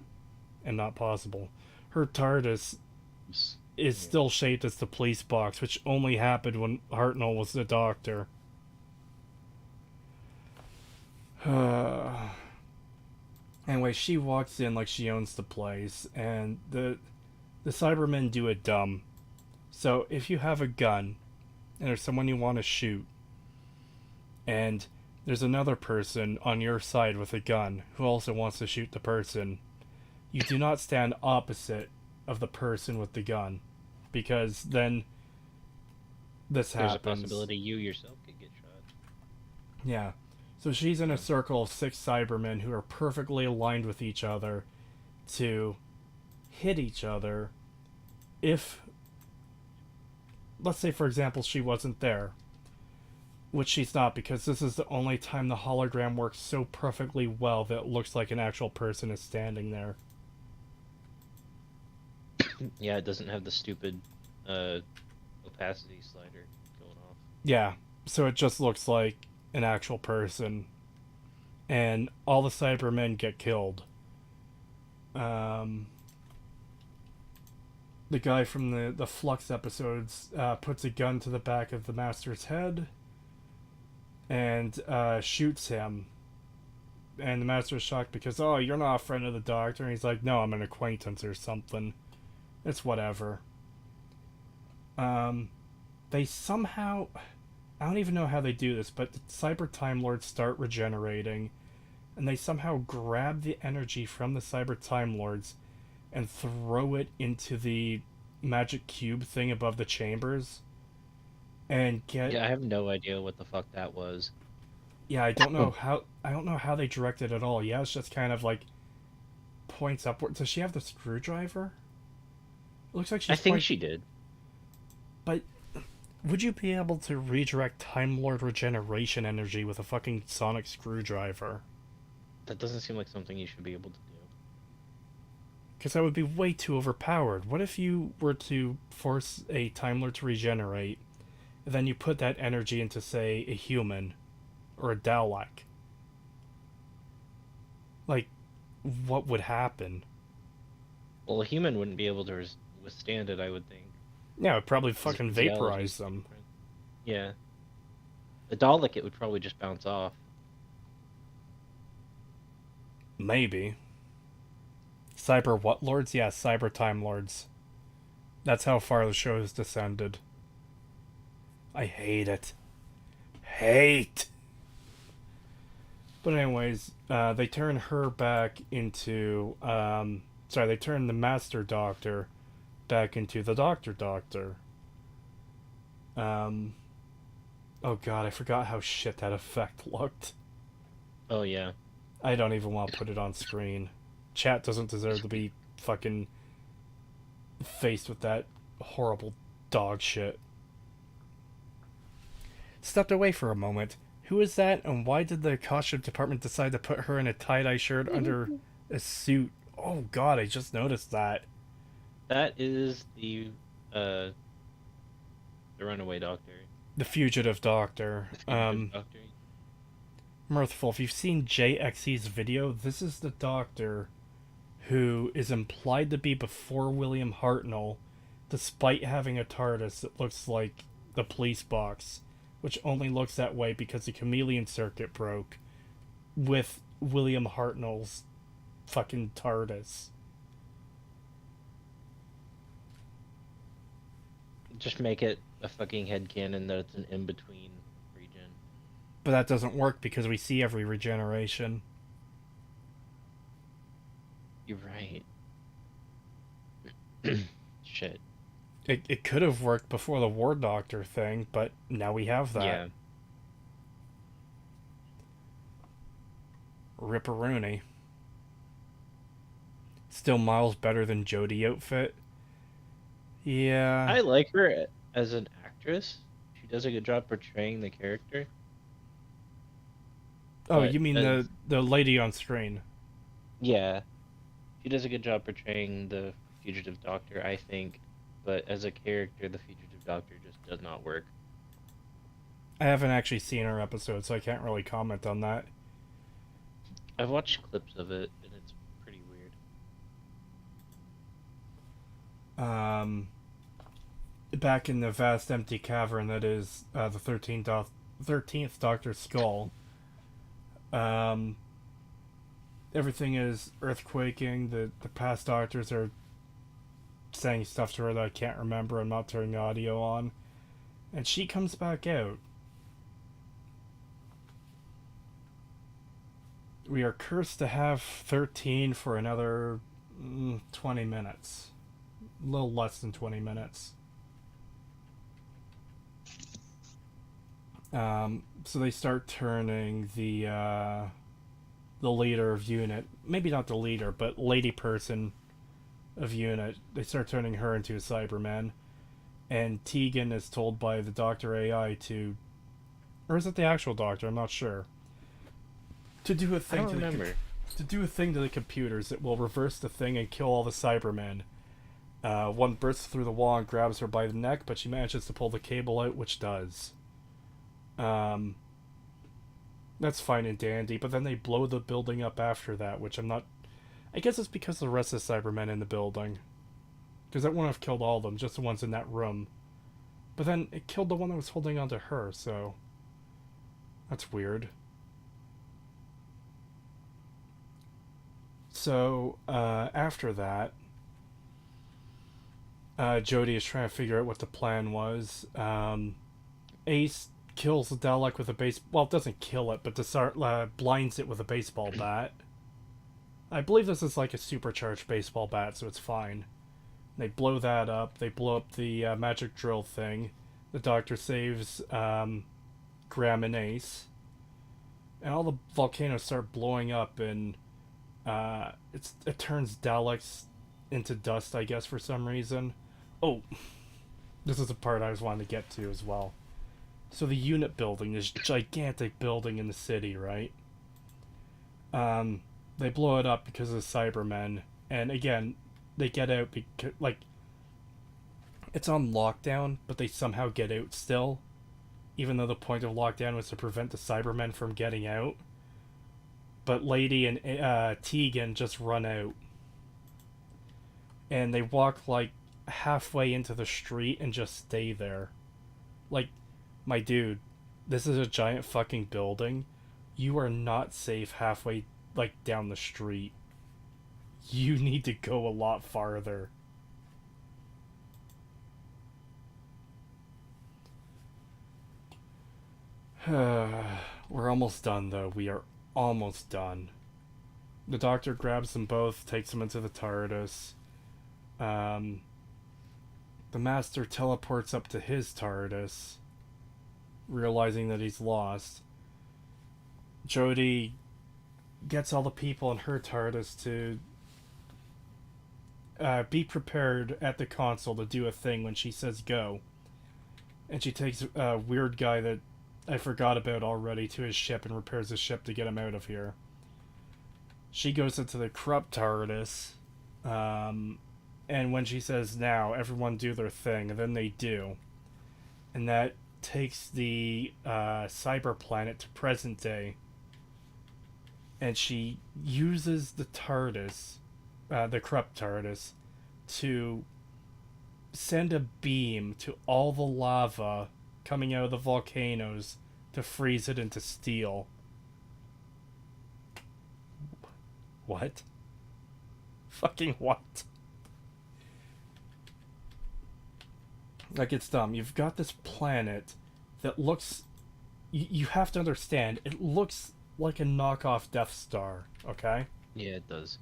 and not possible, her TARDIS Oops. is Yeah. still shaped as the police box, which only happened when Hartnell was the doctor. Anyway, she walks in like she owns the place, and the Cybermen do it dumb. So if you have a gun and there's someone you want to shoot, and there's another person on your side with a gun who also wants to shoot the person, you do not stand opposite of the person with the gun, because then this There's a happens. possibility you yourself could get shot. Yeah. So she's in a Yeah. circle of 6 Cybermen who are perfectly aligned with each other to hit each other if, let's say, for example, she wasn't there. Which she's not, because this is the only time the hologram works so perfectly well that it looks like an actual person is standing there. Yeah, it doesn't have the stupid uh opacity slider going off. Yeah, so it just looks like an actual person. And all the Cybermen get killed. Um, the guy from the Flux episodes puts a gun to the back of the Master's head and shoots him. And the Master's shocked because, oh, you're not a friend of the Doctor. And he's like, no, I'm an acquaintance or something. It's whatever. Um, they somehow, I don't even know how they do this, but the Cyber Time Lords start regenerating, and they somehow grab the energy from the Cyber Time Lords and throw it into the magic cube thing above the chambers, and get, Yeah, I have no idea what the fuck that was. yeah, I don't know how they direct it at all. Yeah, it's just kind of like points upward. Does she have the screwdriver? It looks like I she's think pointing. she did. But would you be able to redirect Time Lord regeneration energy with a fucking sonic screwdriver? That doesn't seem like something you should be able to do. Because that would be way too overpowered. What if you were to force a Time Lord to regenerate, and then you put that energy into, say, a human or a Dalek? Like, what would happen? Well, a human wouldn't be able to withstand it, I would think. Yeah, it would probably His fucking physiology vaporize is them. different. Yeah. The Dalek, it would probably just bounce off. Maybe. Cyber what lords? Yeah, Cyber Time Lords. That's how far the show has descended. I hate it. Hate! But anyways, they turn her back into, sorry, they turn the Master Doctor back into the Doctor Doctor. Um, oh god, I forgot how shit that effect looked. Oh yeah. I don't even want to put it on screen. Chat doesn't deserve to be fucking faced with that horrible dog shit. Stepped away for a moment. Who is that, and why did the costume department decide to put her in a tie-dye shirt under a suit? Oh god, I just noticed that. That is uh the runaway doctor. The fugitive doctor. The fugitive doctor. Mirthful, if you've seen JXE's video, this is the doctor who is implied to be before William Hartnell, despite having a TARDIS that looks like the police box, which only looks that way because the chameleon circuit broke with William Hartnell's fucking TARDIS. Just make it a fucking headcanon that it's an in-between region. But that doesn't work because we see every regeneration. You're right. Shit. It could have worked before the War Doctor thing, but now we have that. Yeah. Ripperoonie. Still miles better than Jodie outfit. Yeah. I like her as an actress. she does a good job portraying the character. Oh, But you mean as the lady on screen? yeah, she does a good job portraying the fugitive doctor, I think. But as a character, the fugitive doctor just does not work. I haven't actually seen her episode, so I can't really comment on that. I've watched clips of it, and it's pretty weird. Um, Back in the vast empty cavern that is the 13th Doctor's skull, um, everything is earthquaking. The past doctors are saying stuff to her that I can't remember. I'm not turning the audio on. And she comes back out. We are cursed to have 13 for another 20 minutes. A little less than 20 minutes. So they start turning the leader of unit, maybe not the leader, but lady person of unit. They start turning her into a Cyberman, and Tegan is told by the Doctor AI to, or is it the actual Doctor? I'm not sure. To do a I thing don't remember. to do a thing to the computers that will reverse the thing and kill all the Cybermen. One bursts through the wall and grabs her by the neck, but she manages to pull the cable out, which does. That's fine and dandy, but then they blow the building up after that, which I'm not. I guess it's because of the rest of the Cybermen in the building. Because that wouldn't have killed all of them, just the ones in that room. But then it killed the one that was holding onto her, so. That's weird. So, after that, Jodie is trying to figure out what the plan was. Ace kills the Dalek with a well, doesn't kill it, but blinds it with a baseball bat. I believe this is like a supercharged baseball bat, so it's fine. They blow that up. They blow up the magic drill thing. The Doctor saves Graham and Ace. And all the volcanoes start blowing up, and it turns Daleks into dust, I guess, for some reason. Oh, this is the part I was wanting to get to as well. So the unit building, this gigantic building in the city, right? They blow it up because of the Cybermen, and again, they get out because, like, it's on lockdown, but they somehow get out still, even though the point of lockdown was to prevent the Cybermen from getting out. But Lady and Tegan just run out, and they walk like halfway into the street and just stay there. Like, my dude, this is a giant fucking building. You are not safe halfway, like, down the street. You need to go a lot farther. We're almost done, though. We are almost done. The Doctor grabs them both, takes them into the TARDIS. The Master teleports up to his TARDIS, realizing that he's lost. Jodie gets all the people in her TARDIS to be prepared at the console to do a thing when she says go. And she takes a weird guy that I forgot about already to his ship and repairs his ship to get him out of here. She goes into the corrupt TARDIS, and when she says now, everyone do their thing, and then they do. And that takes the cyber planet to present day. And she uses the TARDIS, the corrupt TARDIS, to send a beam to all the lava coming out of the volcanoes to freeze it into steel. What? Fucking what? Like, it's dumb. You've got this planet that looks... You have to understand, it looks like a knockoff Death Star, okay? Yeah, it does.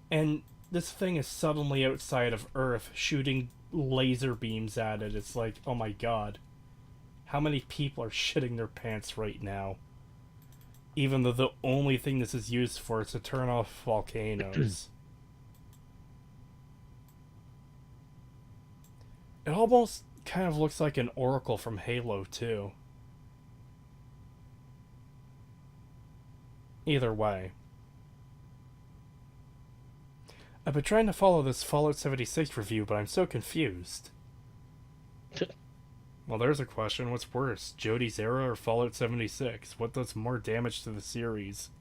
And this thing is suddenly outside of Earth, shooting laser beams at it. It's like, oh my god. How many people are shitting their pants right now? Even though the only thing this is used for is to turn off volcanoes. kind of looks like an oracle from Halo too. Either way. I've been trying to follow this Fallout 76 review, but I'm so confused. Well, there's a question. What's worse, Jodie's Era or Fallout 76? What does more damage to the series?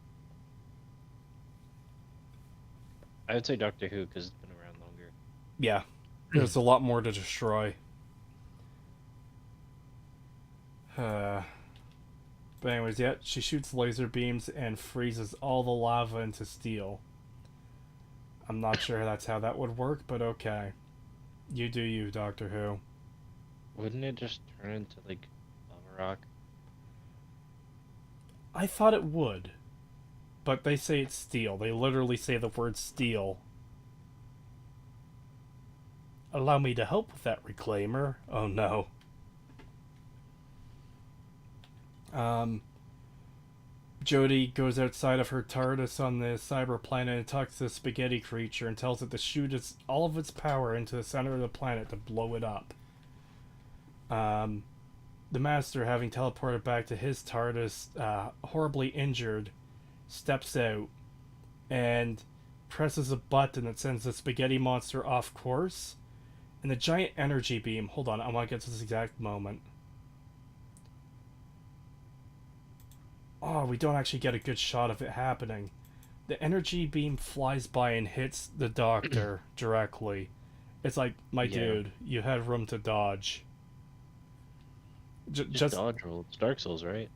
I would say Doctor Who because it's been around longer. Yeah, there's a lot more to destroy. But anyways, yeah, she shoots laser beams and freezes all the lava into steel. I'm not sure that's how that would work, but okay. You do you, Doctor Who. Wouldn't it just turn into like lava rock? I thought it would, but they say it's steel. They literally say the word steel. Allow me to help with that, Reclaimer. Oh no. Jodie goes outside of her TARDIS on the cyber planet and talks to the spaghetti creature and tells it to shoot all of its power into the center of the planet to blow it up. The Master, having teleported back to his TARDIS, horribly injured, steps out and presses a button that sends the spaghetti monster off course. And the giant energy beam... Hold on, I want to get to this exact moment. Oh, we don't actually get a good shot of it happening. The energy beam flies by and hits the Doctor directly. It's like, my dude, you had room to dodge. Just dodge roll. It's Dark Souls, right?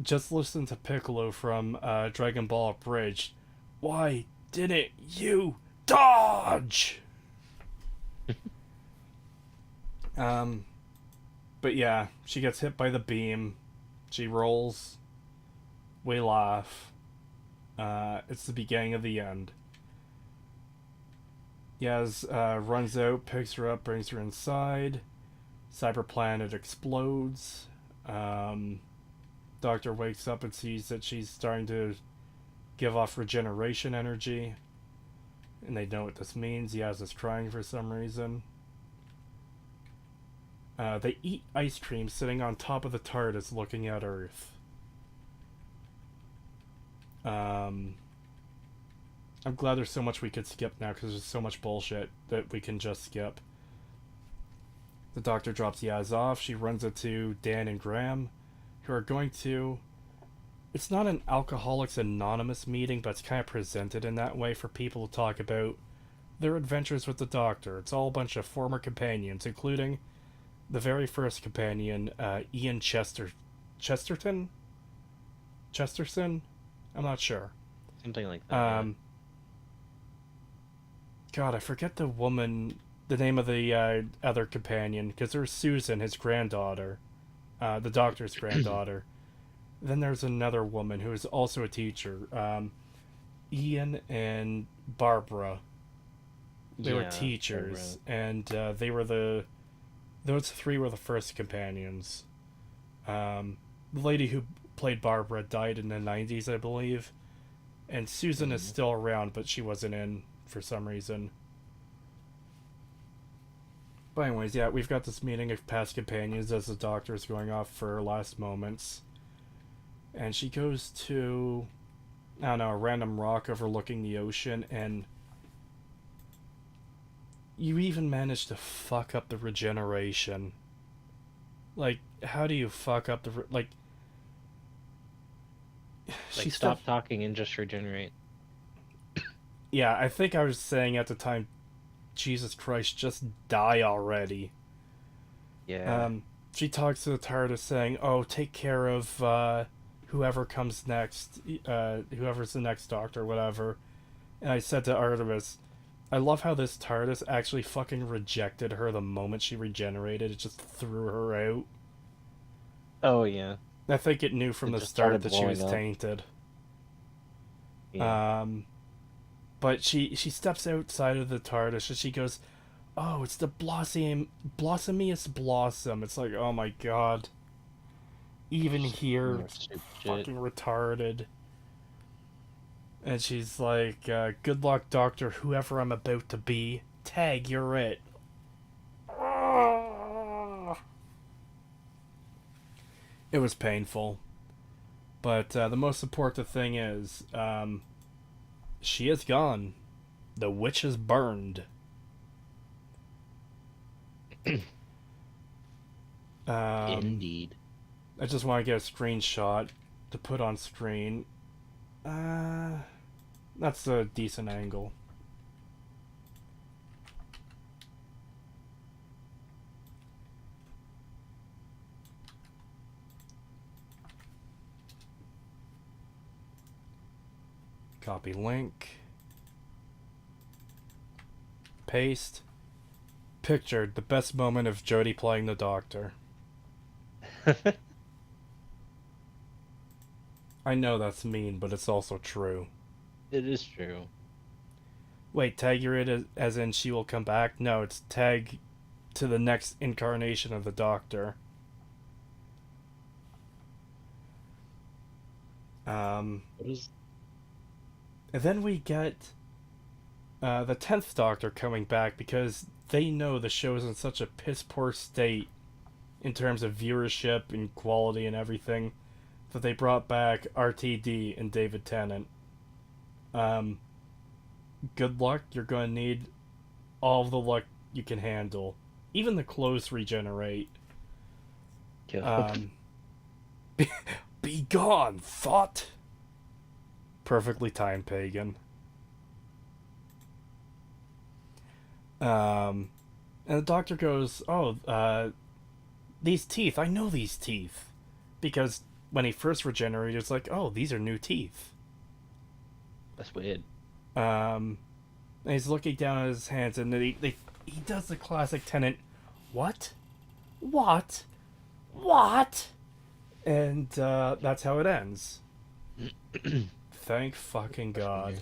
Just listen to Piccolo from Dragon Ball Abridged. Why didn't you dodge? But yeah, she gets hit by the beam. She rolls. We laugh. It's the beginning of the end. Yaz runs out, picks her up, brings her inside. Cyberplanet explodes. Doctor wakes up and sees that she's starting to give off regeneration energy. And they know what this means. Yaz is crying for some reason. They eat ice cream sitting on top of the TARDIS looking at Earth. I'm glad there's so much we could skip now because there's so much bullshit that we can just skip. The Doctor drops Yaz off. She runs into Dan and Graham, who are going to... It's not an Alcoholics Anonymous meeting, but it's kind of presented in that way for people to talk about their adventures with the Doctor. It's all a bunch of former companions, including the very first companion, Ian Chesterton? Chesterton? I'm not sure. Something like that. God, I forget the name of the other companion, because there's Susan, his granddaughter, the Doctor's granddaughter. Then there's another woman who is also a teacher, Ian and Barbara. They were teachers, Barbara. And those three were the first companions. The lady who played Barbara died in the 90s, I believe. And Susan is still around, but she wasn't in for some reason. But anyways, yeah, we've got this meeting of past companions as the Doctor is going off for her last moments. And she goes to, I don't know, a random rock overlooking the ocean, and you even managed to fuck up the regeneration. Like, how do you fuck up the... Like, stop talking and just regenerate. Yeah, I think I was saying at the time, Jesus Christ, just die already. Yeah. She talks to the TARDIS saying, oh, take care of whoever comes next, whoever's the next Doctor, whatever. And I said to Artemis, I love how this TARDIS actually fucking rejected her the moment she regenerated. It just threw her out. Oh, yeah. I think it knew from the start that she was tainted. Yeah. But she steps outside of the TARDIS and she goes, oh, it's the blossomiest blossom. It's like, oh my god. Even here, it's fucking retarded. And she's like, good luck, Doctor, whoever I'm about to be. Tag, you're it. It was painful. But the most important thing is, she is gone. The witch is burned. Indeed. I just want to get a screenshot to put on screen. Uh, that's a decent angle. Copy link. Paste. Pictured the best moment of Jodie playing the Doctor. I know that's mean, but it's also true. It is true. Wait, tag her it as in she will come back? No, it's tag to the next incarnation of the Doctor. What is? And then we get the 10th Doctor coming back because they know the show is in such a piss poor state in terms of viewership and quality and everything that they brought back RTD and David Tennant. Um, Good luck. You're going to need all of the luck you can handle. Even the clothes regenerate. Um, be gone, thought. Perfectly timed, Pagan. And the Doctor goes, "Oh, these teeth. I know these teeth, because when he first regenerated, it's like, oh, these are new teeth." That's weird. And he's looking down at his hands, and then he does the classic Tennant, "What? What? What?" And that's how it ends. Thank fucking God.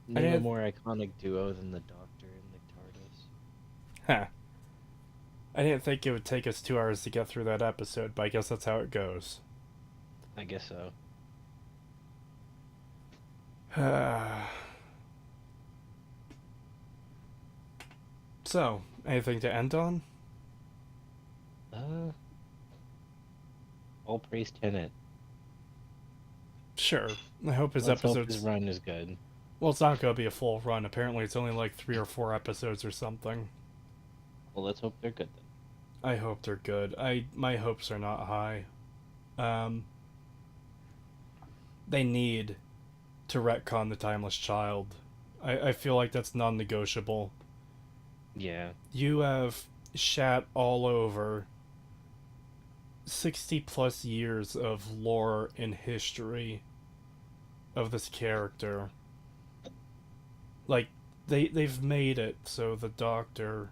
Name a more iconic duo than the Doctor and the TARDIS. Huh. I didn't think it would take us 2 hours to get through that episode, but I guess that's how it goes. I guess so. So, anything to end on? All praise Tennant. Sure. I hope his Let's episodes. hope his run is good. Well, it's not going to be a full run. Apparently, it's only like 3 or 4 episodes or something. Well, let's hope they're good then. I hope they're good. My hopes are not high. They need to retcon the Timeless Child. I feel like that's non-negotiable. Yeah. You have shat all over 60 plus years of lore and history of this character. Like, they've made it so the Doctor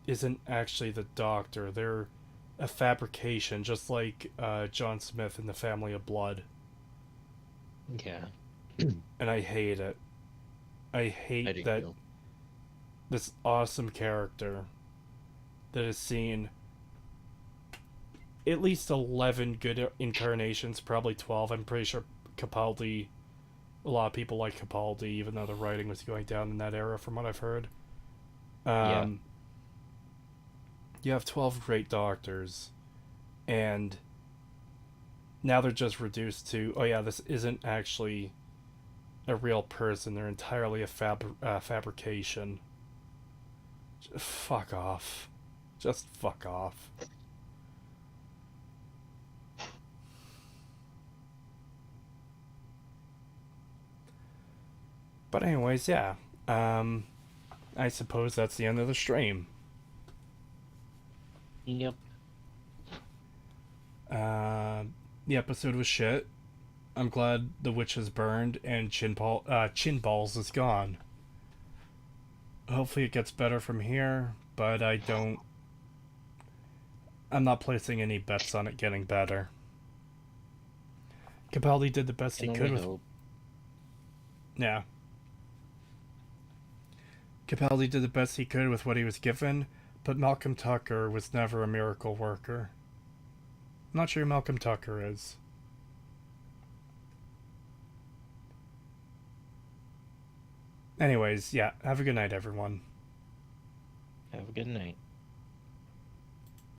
isn't actually the Doctor. They're a fabrication, just like John Smith in the Family of Blood. Yeah. And I hate it. I hate that too. this awesome character that has seen at least 11 good incarnations, probably 12. I'm pretty sure Capaldi, a lot of people like Capaldi, even though the writing was going down in that era, from what I've heard. Yeah. You have 12 great Doctors, and now they're just reduced to, oh yeah, this isn't actually a real person. They're entirely a fabrication. Just fuck off. Just fuck off. But anyways, yeah. I suppose that's the end of the stream. Yep. The episode was shit. I'm glad the witch is burned and Chinballs is gone. Hopefully it gets better from here, but I'm not placing any bets on it getting better. Capaldi did the best he could with... Hope. Yeah. Capaldi did the best he could with what he was given, but Malcolm Tucker was never a miracle worker. I'm not sure who Malcolm Tucker is. Anyways, yeah, have a good night, everyone. Have a good night.